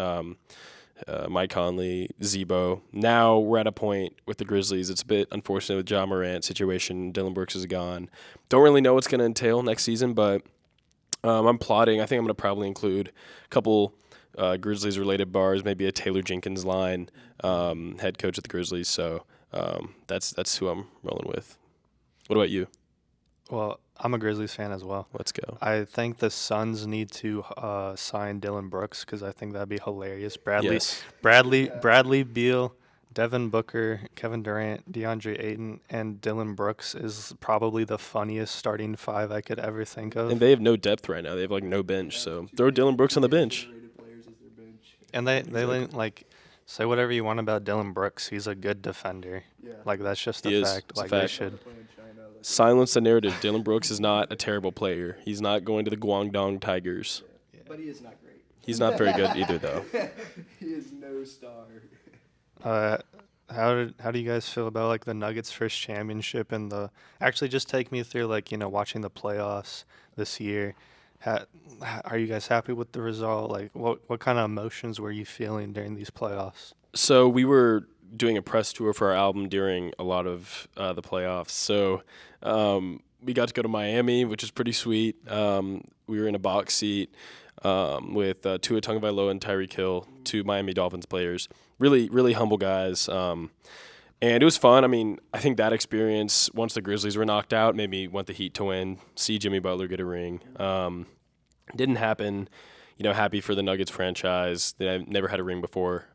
Mike Conley, Zebo. Now we're at a point with the Grizzlies. It's a bit unfortunate with Ja Morant situation. Dylan Brooks is gone. Don't really know what's going to entail next season, but I'm plotting. I think I'm going to probably include a couple Grizzlies-related bars, maybe a Taylor Jenkins line, head coach at the Grizzlies. So that's who I'm rolling with. What about you? Well, I'm a Grizzlies fan as well. Let's go. I think the Suns need to sign Dylan Brooks because I think that'd be hilarious. Bradley Beal, Devin Booker, Kevin Durant, DeAndre Ayton, and Dylan Brooks is probably the funniest starting five I could ever think of. And they have no depth right now. They have no bench. So throw Dylan Brooks on the bench. And they say whatever you want about Dylan Brooks. He's a good defender. Yeah. That's just He a is. fact. It's a They fact. should. Silence the narrative. Dylan Brooks is not a terrible player. He's not going to the Guangdong Tigers. But he is not great. He's not very good either, though. He is no star. How do you guys feel about the Nuggets' first championship and actually just take me through watching the playoffs this year? Are you guys happy with the result? What kind of emotions were you feeling during these playoffs? So we were doing a press tour for our album during a lot of the playoffs. So we got to go to Miami, which is pretty sweet. We were in a box seat with Tua Tagovailoa and Tyreek Hill, two Miami Dolphins players. Really, really humble guys. And it was fun. I mean, I think that experience, once the Grizzlies were knocked out, made me want the Heat to win, see Jimmy Butler get a ring. Didn't happen. Happy for the Nuggets franchise. They never had a ring before.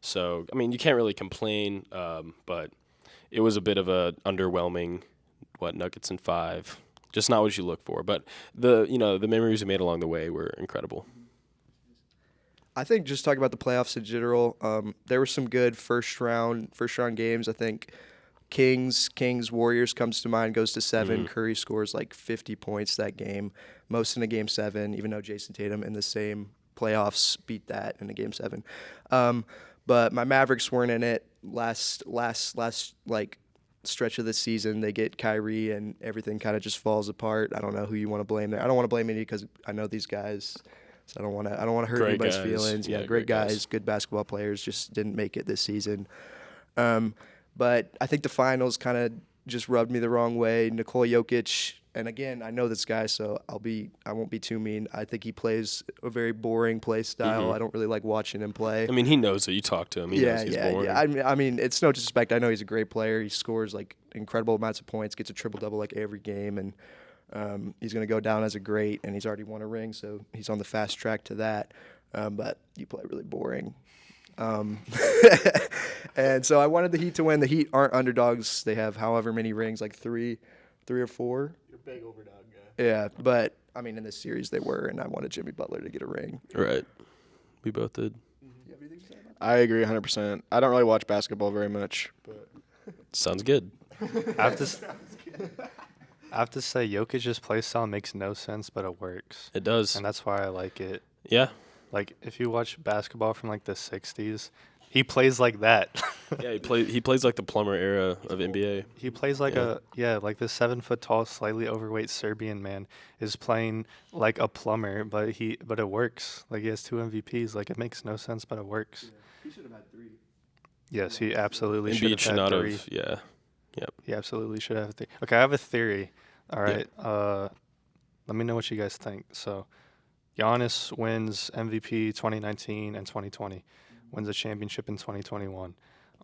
So, I mean, you can't really complain, but it was a bit of a underwhelming, Nuggets in 5. Just not what you look for. But the memories we made along the way were incredible. I think just talking about the playoffs in general, there were some good first round games. I think Kings Warriors comes to mind, goes to 7. Curry scores 50 points that game, most in a game 7, even though Jason Tatum in the same playoffs beat that in a game 7. But my Mavericks weren't in it last stretch of the season. They get Kyrie and everything kind of just falls apart. I don't know who you want to blame there. I don't want to blame any because I know these guys. So I don't want to hurt Great anybody's guys. feelings. Yeah, Great great guys. good basketball players, just didn't make it this season. But I think the finals kind of just rubbed me the wrong way. Nikola Jokic, and again, I know this guy, so I won't be too mean. I think he plays a very boring play style. I don't really like watching him play. I mean, he knows it. You talk to him. He knows he's boring. Yeah. I mean, it's no disrespect. I know he's a great player. He scores incredible amounts of points, gets a triple-double every game, and he's going to go down as a great, and he's already won a ring, so he's on the fast track to that. But you play really boring. And so I wanted the Heat to win. The Heat aren't underdogs. They have however many rings, 3 or 4. You're a big overdog guy. Yeah, but I mean, in this series they were, and I wanted Jimmy Butler to get a ring. Right. We both did. I agree 100%. I don't really watch basketball very much, but Sounds good. I have to say, Jokic's play style makes no sense, but it works, It does. and that's why I like it. Yeah. If you watch basketball from the '60s, he plays like that. Yeah, he plays like the Plummer era of NBA. He plays like this 7 foot tall, slightly overweight Serbian man is playing like a plumber, but it works. He has 2 MVPs. It makes no sense, but it works. He should have had 3. Yes, he absolutely should Embiid should have not had 3. have. Yeah. Yep. He absolutely should have 3. Okay, I have a theory. All right. Let me know what you guys think. So, Giannis wins MVP 2019 and 2020, wins a championship in 2021.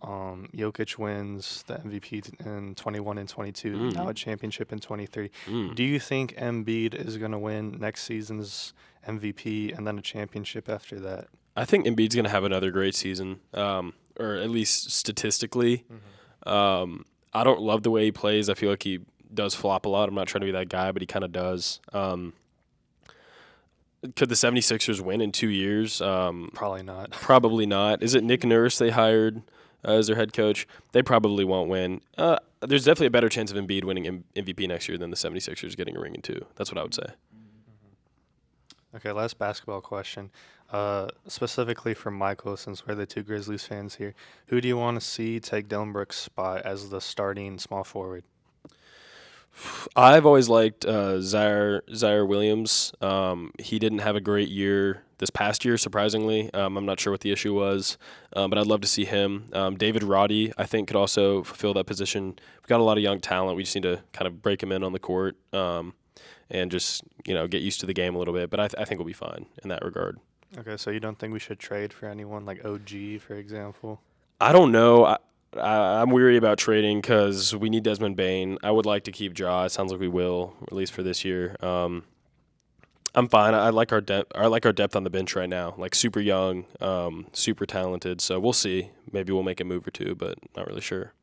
Jokic wins the MVP in 21 and 22, now a championship in 23. Do you think Embiid is going to win next season's MVP and then a championship after that? I think Embiid's going to have another great season, or at least statistically. I don't love the way he plays. I feel like he does flop a lot. I'm not trying to be that guy, but he kind of does. Could the 76ers win in 2 years? Probably not. Probably not. Is it Nick Nurse they hired? as their head coach. They probably won't win. There's definitely a better chance of Embiid winning MVP next year than the 76ers getting a ring in 2. That's what I would say. Okay, last basketball question. Specifically for Michael, since we're the two Grizzlies fans here, who do you want to see take Dylan Brooks' spot as the starting small forward? I've always liked Zaire Williams. He didn't have a great year this past year, surprisingly. I'm not sure what the issue was, but I'd love to see him. David Roddy, I think, could also fulfill that position. We've got a lot of young talent. We just need to kind of break him in on the court and just get used to the game a little bit. But I think we'll be fine in that regard. Okay, so you don't think we should trade for anyone like OG, for example? I don't know. I'm weary about trading because we need Desmond Bane. I would like to keep Ja. It sounds like we will, at least for this year. I'm fine. I like our depth. I like our depth on the bench right now. Like super young, super talented. So we'll see. Maybe we'll make a move or two, but not really sure.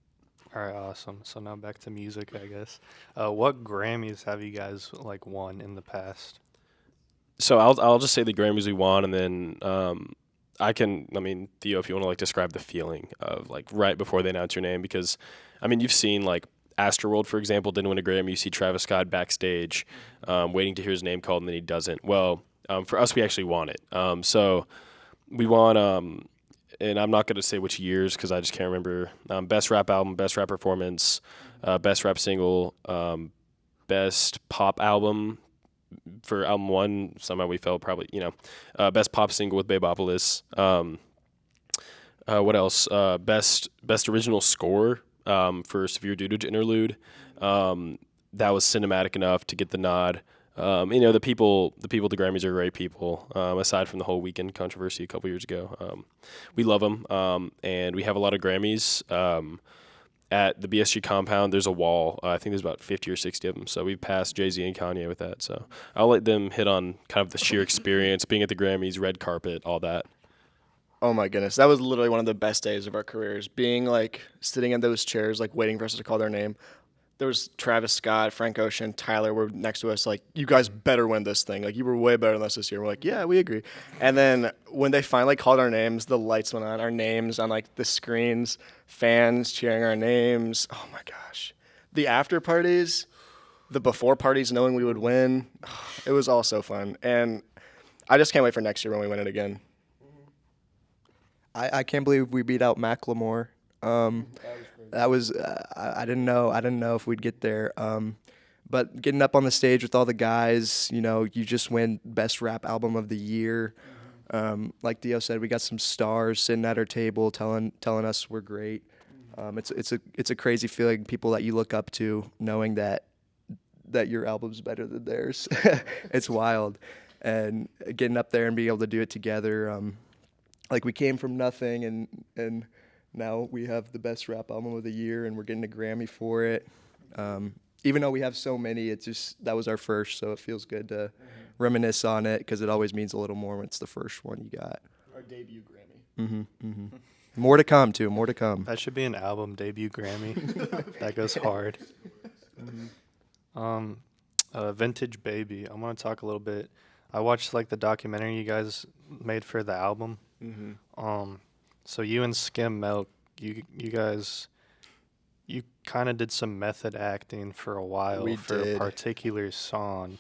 All right, awesome. So now back to music, I guess. What Grammys have you guys won in the past? So I'll just say the Grammys we won, and then Theo, if you want to describe the feeling of right before they announce your name, because you've seen Astroworld, for example, didn't win a Grammy. You see Travis Scott backstage, waiting to hear his name called, and then he doesn't. Well, for us, we actually won it. So we won, and I'm not going to say which years because I just can't remember. Best rap album, best rap performance, best rap single, best pop album. For album 1, somehow we fell probably, best pop single with Babeopolis. What else? Best original score for Severe Dudage Interlude. That was cinematic enough to get the nod. The people at the Grammys are great people, aside from the whole Weekend controversy a couple years ago. We love them, and we have a lot of Grammys. At the BSG compound, there's a wall. I think there's about 50 or 60 of them. So we've passed Jay-Z and Kanye with that. So I'll let them hit on kind of the sheer experience, being at the Grammys, red carpet, all that. Oh my goodness, that was literally one of the best days of our careers. Being sitting in those chairs, waiting for us to call their name. There was Travis Scott, Frank Ocean, Tyler were next to us. You guys better win this thing. You were way better than us this year. We're yeah, we agree. And then when they finally called our names, the lights went on. Our names on the screens, fans cheering our names. Oh my gosh, the after parties, the before parties, knowing we would win. It was all so fun, and I just can't wait for next year when we win it again. I can't believe we beat out Macklemore. That was I didn't know if we'd get there. But getting up on the stage with all the guys, you just win best rap album of the year. Like Dio said, we got some stars sitting at our table telling us we're great. It's a crazy feeling, people that you look up to, knowing that your album's better than theirs. It's wild, and getting up there and being able to do it together. We came from nothing, and now we have the best rap album of the year, and we're getting a Grammy for it. Even though we have so many, that was our first, so it feels good to reminisce on it because it always means a little more when it's the first one you got. Our debut Grammy. More to come, too. More to come. That should be an album debut Grammy. That goes hard. Vintage Baby. I want to talk a little bit. I watched the documentary you guys made for the album. So you and Skim Milk, you guys, you kind of did some method acting for a while a particular song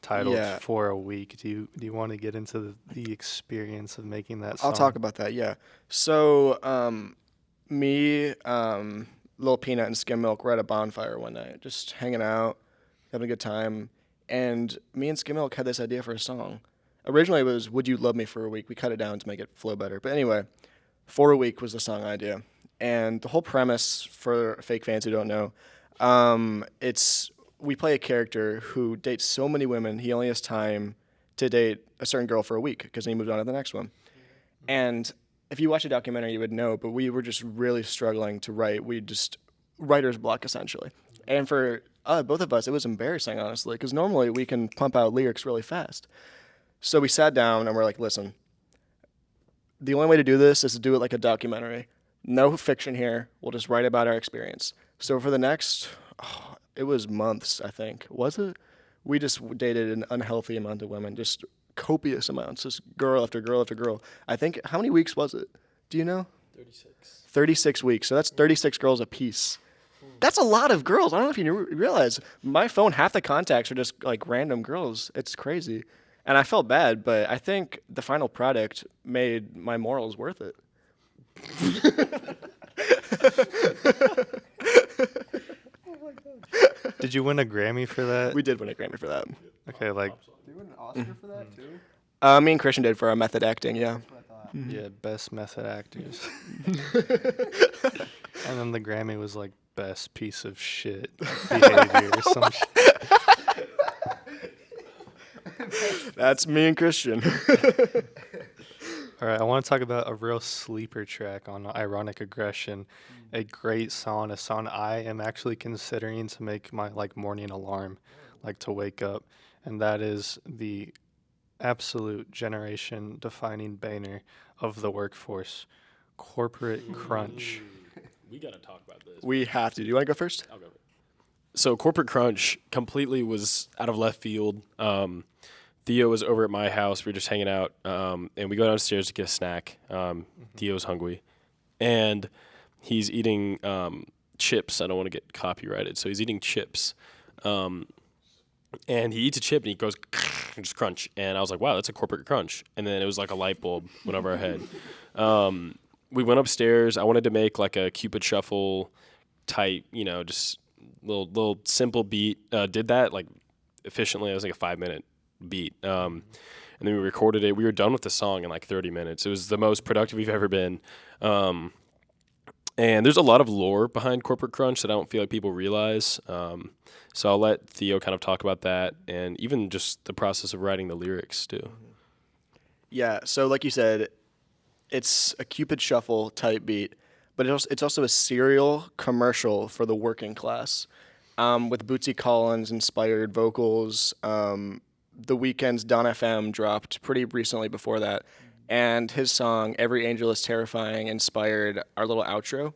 titled For a Week. Do you want to get into the experience of making that song? I'll talk about that, yeah. So me, Lil PnuT, and Skim Milk were at a bonfire one night, just hanging out, having a good time. And me and Skim Milk had this idea for a song. Originally it was Would You Love Me for a Week. We cut it down to make it flow better. But anyway, For a Week was the song idea. And the whole premise, for fake fans who don't know, we play a character who dates so many women, he only has time to date a certain girl for a week because he moved on to the next one. And if you watch a documentary, you would know, but we were just really struggling to write. We just, writer's block, essentially. And for both of us, it was embarrassing, honestly, because normally we can pump out lyrics really fast. So we sat down and we're like, listen, the only way to do this is to do it like a documentary. No fiction here. We'll just write about our experience. So for the next, it was months, I think. Was it? We just dated an unhealthy amount of women, just copious amounts, just girl after girl after girl. I think, how many weeks was it? Do you know? 36 weeks. So that's 36 girls a piece. That's a lot of girls. I don't know if you realize. My phone, half the contacts are just like random girls. It's crazy. And I felt bad, but I think the final product made my morals worth it. Did you win a Grammy for that? We did win a Grammy for that. Okay, like Did you win an Oscar for that too? Me and Christian did for our method acting, yeah. yeah, best method actors. And then the Grammy was like best piece of shit behavior or some shit. That's me and Christian. All right, I want to talk about a real sleeper track on Ironic Aggression, a great song, a song I am actually considering to make my like morning alarm, like to wake up, and that is the absolute generation-defining banner of the workforce, Corporate Crunch. We got to talk about this. We have to. Do you want to go first? I'll go. So Corporate Crunch completely was out of left field. Theo was over at my house. We were just hanging out, and we go downstairs to get a snack. Theo's hungry, and he's eating chips. I don't want to get copyrighted, so he's eating chips. And he eats a chip, and he goes, just crunch. And I was like, wow, that's a Corporate Crunch. And then it was like a light bulb went over our head. We went upstairs. I wanted to make like a Cupid Shuffle type, just little simple beat. Did that like efficiently. It was like a 5-minute beat. And then we recorded it. We were done with the song in like 30 minutes. It was the most productive we've ever been. And there's a lot of lore behind Corporate Crunch that I don't feel like people realize. So I'll let Theo kind of talk about that and even just the process of writing the lyrics too. Yeah, so like you said, it's a Cupid Shuffle type beat, but it's also a serial commercial for the working class, with Bootsy Collins inspired vocals. The Weeknd's Don FM dropped pretty recently before that, and his song "Every Angel Is Terrifying" inspired our little outro.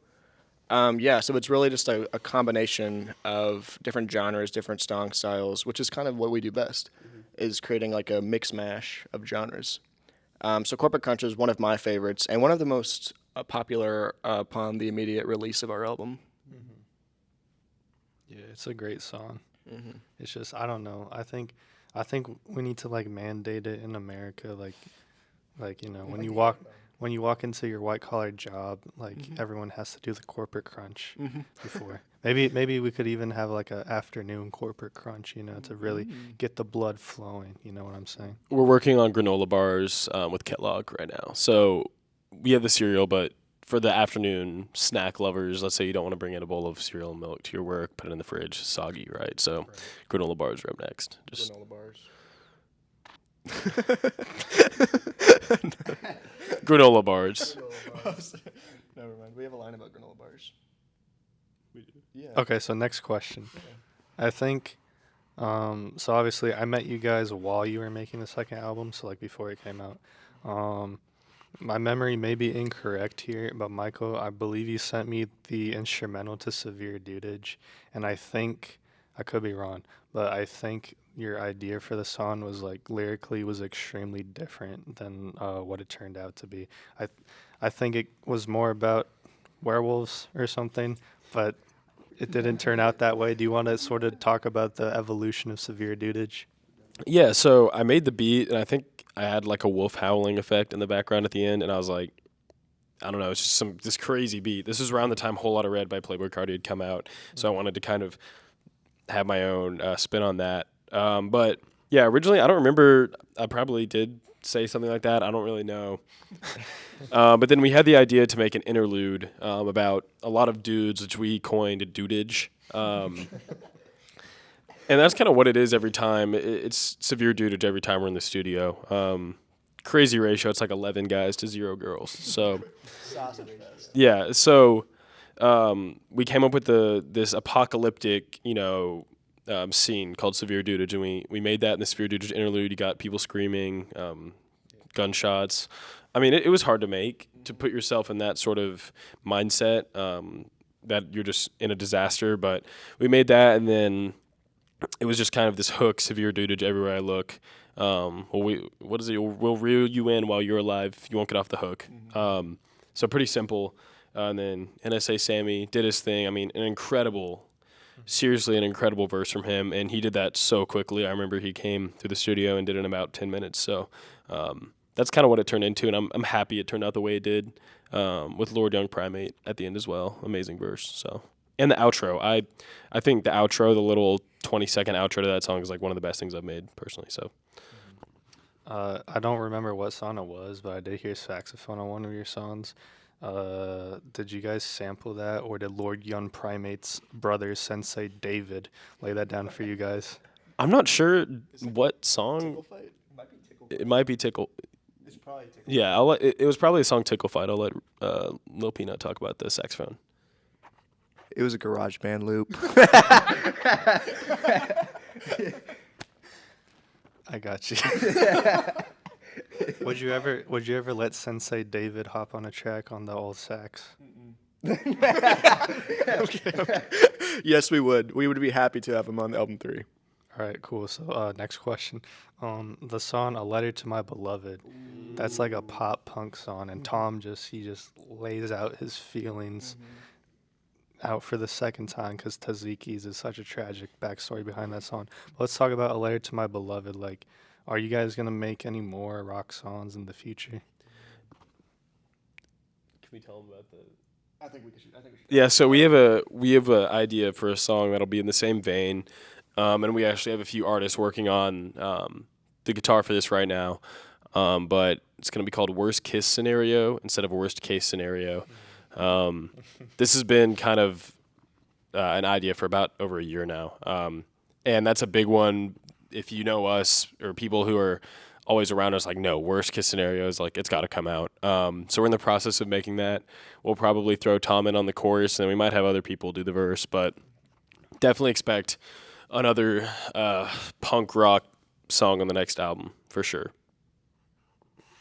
So it's really just a combination of different genres, different song styles, which is kind of what we do best, is creating like a mix mash of genres. So Corporate Crunch is one of my favorites and one of the most popular upon the immediate release of our album. Yeah, it's a great song. It's just, I don't know. I think we need to like mandate it in America. Like when you walk into your white collar job, like everyone has to do the Corporate Crunch before. Maybe we could even have like a afternoon Corporate Crunch, to really get the blood flowing. You know what I'm saying? We're working on granola bars with Kellogg right now. So we have the cereal, but for the afternoon snack lovers, let's say you don't want to bring in a bowl of cereal and milk to your work, put it in the fridge, soggy, right? So granola bars are up next. Just Granola bars. granola bars. Never mind. We have a line about granola bars. We do. Yeah. Okay, so next question. I think, so obviously I met you guys while you were making the second album, so like before it came out. My memory may be incorrect here, but Michael, I believe you sent me the instrumental to Severe Dudage, and I think, I could be wrong, but I think your idea for the song was like lyrically was extremely different than what it turned out to be. I think it was more about werewolves or something, but it didn't turn out that way. Do you want to sort of talk about the evolution of Severe Dudage? Yeah, so I made the beat, and I think I had like a wolf howling effect in the background at the end, and I was like, I don't know, it's just this crazy beat. This was around the time Whole Lotta Red by Playboi Carti had come out, so I wanted to kind of have my own spin on that. But yeah, originally I don't remember. I probably did say something like that. I don't really know. But then we had the idea to make an interlude about a lot of dudes, which we coined Dudage. And that's kind of what it is every time. It's Severe Dudage every time we're in the studio. Crazy ratio. It's like 11 guys to 0 girls. So yeah. So we came up with this apocalyptic, scene called Severe Dudage, and we made that in the Severe Dudage interlude. You got people screaming, gunshots. I mean, it was hard to make, to put yourself in that sort of mindset that you're just in a disaster. But we made that, and then it was just kind of this hook, Severe Dudage everywhere I look. What is it? We'll reel you in while you're alive. You won't get off the hook. So pretty simple. And then NSA Sammy did his thing. I mean, seriously an incredible verse from him, and he did that so quickly. I remember he came through the studio and did it in about 10 minutes. So that's kind of what it turned into, and I'm happy it turned out the way it did with Lord Young Primate at the end as well. Amazing verse. So, and the outro. I think the outro, the little 20-second outro to that song is like one of the best things I've made personally. So. I don't remember what song it was, but I did hear saxophone on one of your songs. Did you guys sample that, or did Lord Young Primate's brother, Sensei David, lay that down for you guys? I'm not sure what song. It might be Tickle. It's probably Tickle. Yeah, it was probably a song Tickle Fight. I'll let Lil PnuT talk about the saxophone. It was a garage band loop. I got you. Would you ever let Sensei David hop on a track on the old sax? Okay. Yes, we would. We would be happy to have him on album 3. All right, cool. So next question. The song "A Letter to My Beloved," that's like a pop punk song, and Tom just lays out his feelings out for the second time because Taziki's is such a tragic backstory behind that song. But let's talk about "A Letter to My Beloved." Like, are you guys gonna make any more rock songs in the future? Can we tell them about the? I think we should. Yeah, so we have a idea for a song that'll be in the same vein, and we actually have a few artists working on the guitar for this right now. But it's gonna be called "Worst Kiss Scenario" instead of "Worst Case Scenario." This has been kind of an idea for about over a year now, and that's a big one. If you know us or people who are always around us, like, no, worst case scenario is like, it's got to come out. So we're in the process of making that. We'll probably throw Tom in on the chorus, and then we might have other people do the verse, but definitely expect another punk rock song on the next album for sure.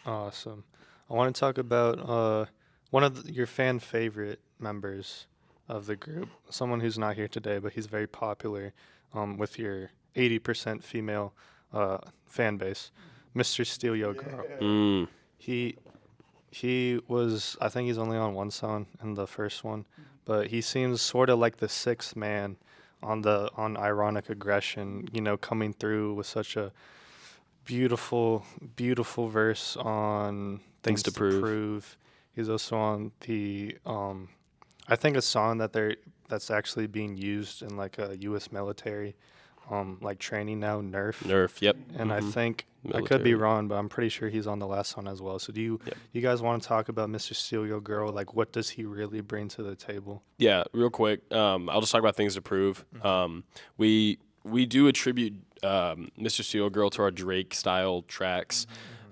Awesome. I want to talk about one of your fan favorite members of the group, someone who's not here today, but he's very popular with your 80% female fan base, Mr. StealYoGirl. He was, I think he's only on one song in the first one, but he seems sort of like the sixth man on Ironic Aggression, coming through with such a beautiful verse on Things to Prove. He's also on the I think a song that's actually being used in like a U.S. military like training now, Nerf. Yep. And I think military. I could be wrong, but I'm pretty sure he's on the last song as well. So you guys want to talk about Mr. StealYoGirl? Like, what does he really bring to the table? Yeah, real quick. I'll just talk about Things to Prove. We do attribute Mr. StealYoGirl to our Drake style tracks.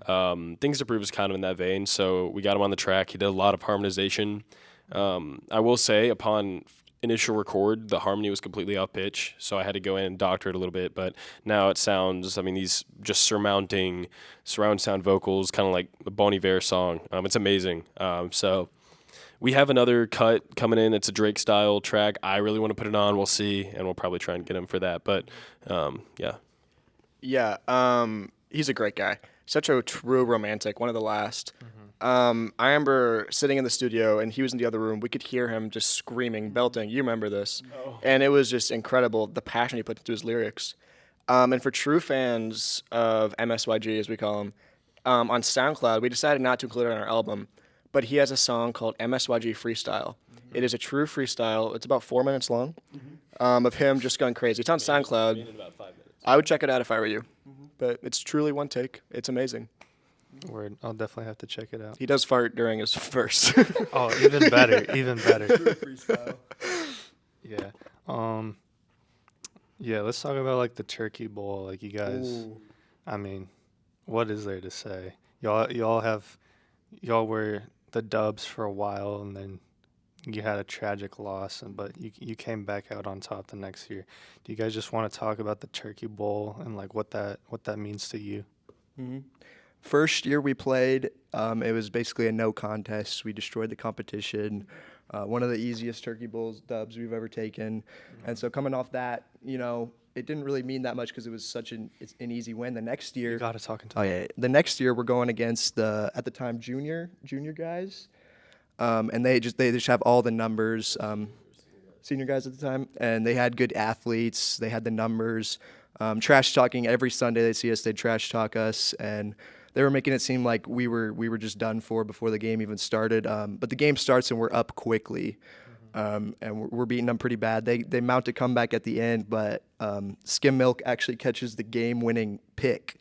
Things to Prove is kind of in that vein, so we got him on the track. He did a lot of harmonization. I will say, upon initial record, the harmony was completely off pitch, so I had to go in and doctor it a little bit, but now it sounds, these just surround sound vocals, kind of like a Bon Iver song. It's amazing. So we have another cut coming in. It's a Drake style track. I really want to put it on. We'll see, and we'll probably try and get him for that, but yeah. Yeah, he's a great guy. Such a true romantic, one of the last. I remember sitting in the studio, and he was in the other room. We could hear him just screaming, belting. You remember this. And it was just incredible, the passion he put into his lyrics. And for true fans of MSYG, as we call him, on SoundCloud, we decided not to include it on our album, but he has a song called MSYG Freestyle. It is a true freestyle. It's about 4 minutes long, of him just going crazy. It's on SoundCloud. In about 5 minutes. I would check it out if I were you. But it's truly one take. It's amazing. Word. I'll definitely have to check it out. He does fart during his verse. Oh, even better. Freestyle. Yeah. Yeah, let's talk about like the Turkey Bowl. Like, you guys, what is there to say? Y'all were the Dubs for a while, and then you had a tragic loss, but you came back out on top the next year. Do you guys just want to talk about the Turkey Bowl and like what that means to you? First year we played, it was basically a no contest. We destroyed the competition. One of the easiest Turkey Bowls dubs we've ever taken. And so coming off that, it didn't really mean that much because it was such an easy win. The next year, You got to talk into the next year we're going against the, at the time, junior guys. and they just have all the numbers. Senior guys at the time, and they had good athletes. They had the numbers. Trash talking every Sunday they see us, they'd trash talk us, and they were making it seem like we were just done for before the game even started. But the game starts and we're up quickly, and we're beating them pretty bad. They mount a comeback at the end, but Skim Milk actually catches the game-winning pick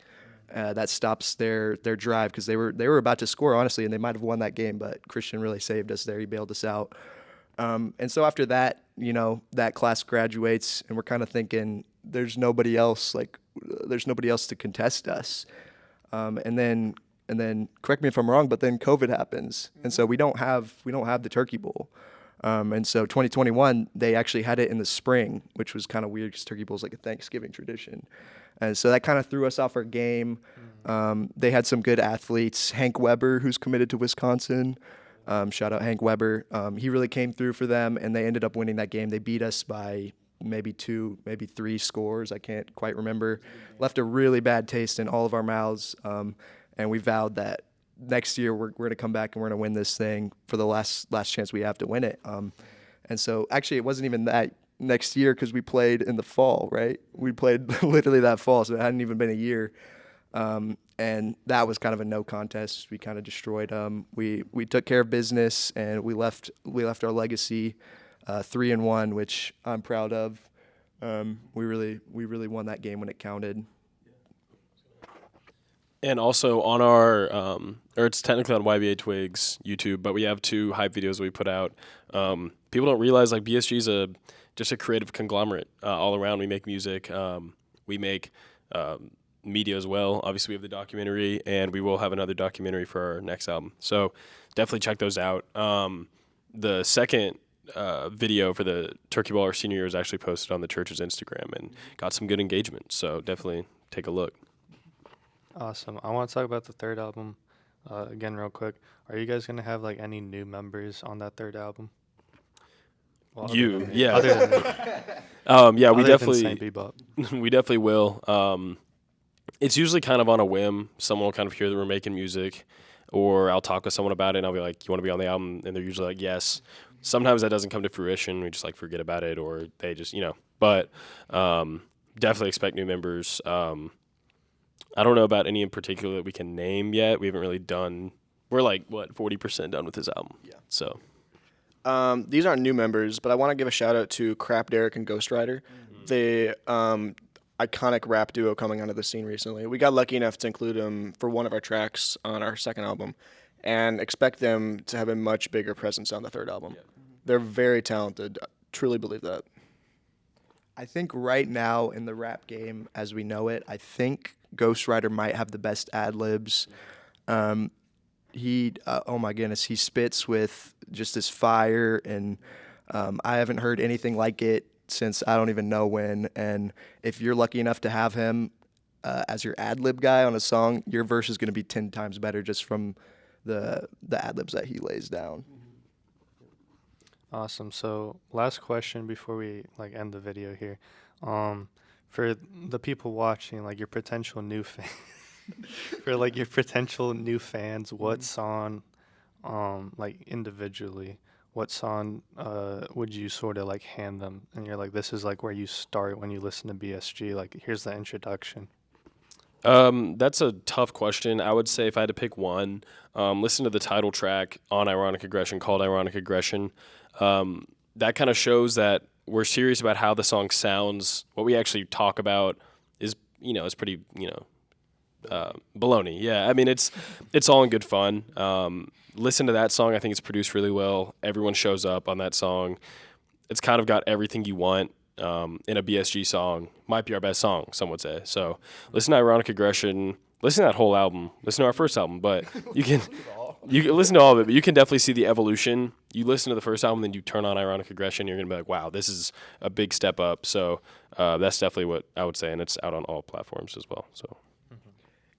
that stops their drive, because they were about to score, honestly, and they might have won that game, but Christian really saved us there. He bailed us out. And so after that, that class graduates, and we're kind of thinking there's nobody else to contest us. And then correct me if I'm wrong, but then COVID happens, and so we don't have the Turkey Bowl. And so 2021, they actually had it in the spring, which was kind of weird because Turkey Bowl is like a Thanksgiving tradition. And so that kind of threw us off our game. They had some good athletes. Hank Weber, who's committed to Wisconsin. Shout out Hank Weber. He really came through for them, and they ended up winning that game. They beat us by maybe 2, maybe 3 scores. I can't quite remember. Left a really bad taste in all of our mouths, and we vowed that next year we're going to come back and we're going to win this thing for the last chance we have to win it. And so actually it wasn't even that next year, because we played in the fall, right? We played literally that fall, so it hadn't even been a year. And that was kind of a no contest. We kind of destroyed them. We took care of business, and we left our legacy 3-1, which I'm proud of. We really won that game when it counted. And also on our, or it's technically on YBA Twig's YouTube, but we have 2 hype videos we put out. People don't realize like BSG is just a creative conglomerate all around. We make music, we make media as well. Obviously, we have the documentary, and we will have another documentary for our next album. So definitely check those out. The second video for the Turkey Ball our senior year is actually posted on the church's Instagram and got some good engagement. So definitely take a look. Awesome. I want to talk about the third album again real quick. Are you guys going to have like any new members on that third album? Well, Yeah. Other than me. Yeah, we Other than definitely Saint Bebop. we definitely will. It's usually kind of on a whim. Someone will kind of hear that we're making music, or I'll talk with someone about it, and I'll be like, "You want to be on the album?" And they're usually like, "Yes." Sometimes that doesn't come to fruition. We just like forget about it, or they just But definitely expect new members. I don't know about any in particular that we can name yet. We haven't really done. We're like 40% done with this album. Yeah. So these aren't new members, but I want to give a shout out to Crap Derek and Ghost Rider. The iconic rap duo coming onto the scene recently. We got lucky enough to include them for one of our tracks on our second album, and expect them to have a much bigger presence on the third album. Yeah. They're very talented. Truly believe that. I think right now in the rap game as we know it, I think Ghost Rider might have the best ad-libs. He, oh my goodness, he spits with just this fire, and I haven't heard anything like it since I don't even know when. And if you're lucky enough to have him as your ad-lib guy on a song, your verse is going to be 10 times better just from the ad-libs that he lays down. Awesome. So last question before we end the video here. For the people watching, your potential new fans, your potential new fans, what song, individually, what song would you sort of hand them? And you're like, this is where you start when you listen to BSG. Here's the introduction. That's a tough question. I would say if I had to pick one, listen to the title track on Ironic Aggression called Ironic Aggression. That kind of shows that we're serious about how the song sounds. What we actually talk about is pretty, baloney. Yeah, I mean, it's all in good fun. Listen to that song. I think it's produced really well. Everyone shows up on that song. It's kind of got everything you want in a BSG song. Might be our best song, some would say. So listen to Ironic Aggression. Listen to that whole album. Listen to our first album, but you can listen to all of it, but you can definitely see the evolution. You listen to the first album, then you turn on Ironic Aggression, you're going to be like, wow, this is a big step up. So that's definitely what I would say, and it's out on all platforms as well. So,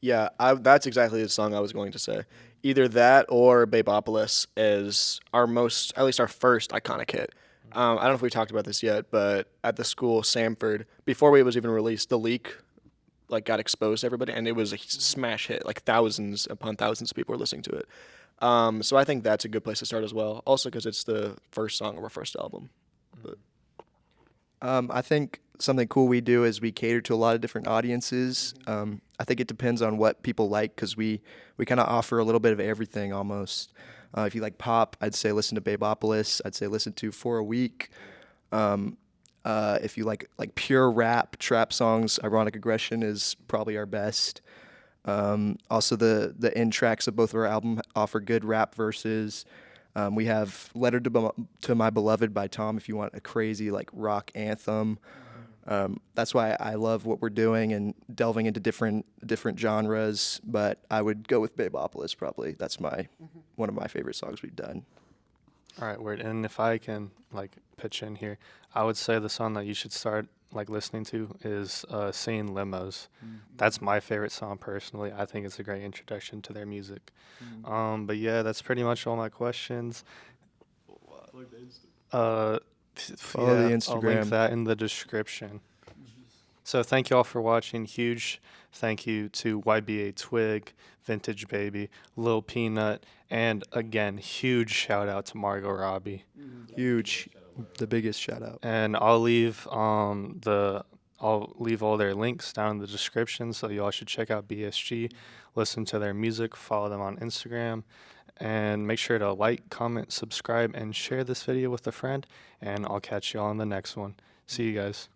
yeah, that's exactly the song I was going to say. Either that or Babeopolis is our most, at least our first iconic hit. I don't know if we talked about this yet, but at the school, Samford, before it was even released, the leak got exposed to everybody, and it was a smash hit. Thousands upon thousands of people were listening to it. So I think that's a good place to start as well. Also because it's the first song of our first album. But I think something cool we do is we cater to a lot of different audiences. I think it depends on what people like because we kind of offer a little bit of everything almost. If you like pop, I'd say listen to Babeopolis. I'd say listen to For a Week. If you like pure rap, trap songs, Ironic Aggression is probably our best. Also, the end tracks of both of our album offer good rap verses. We have Letter to My Beloved by Tom if you want a crazy like rock anthem. That's why I love what we're doing and delving into different genres. But I would go with Babeopolis probably. That's one of my favorite songs we've done. All right, word. And if I can like pitch in here, I would say the song that you should start like listening to is Seeing Limos. That's my favorite song personally. I think it's a great introduction to their music. But yeah, that's pretty much all my questions. Follow the Instagram. I'll link that in the description. So thank you all for watching. Huge thank you to YBA Twig, Vintage Baby, Lil Peanut, and again, huge shout out to Margot Robbie. Huge, the biggest shout out. And I'll leave all their links down in the description, so you all should check out BSG, listen to their music, follow them on Instagram, and make sure to like, comment, subscribe, and share this video with a friend. And I'll catch you all on the next one. See you guys.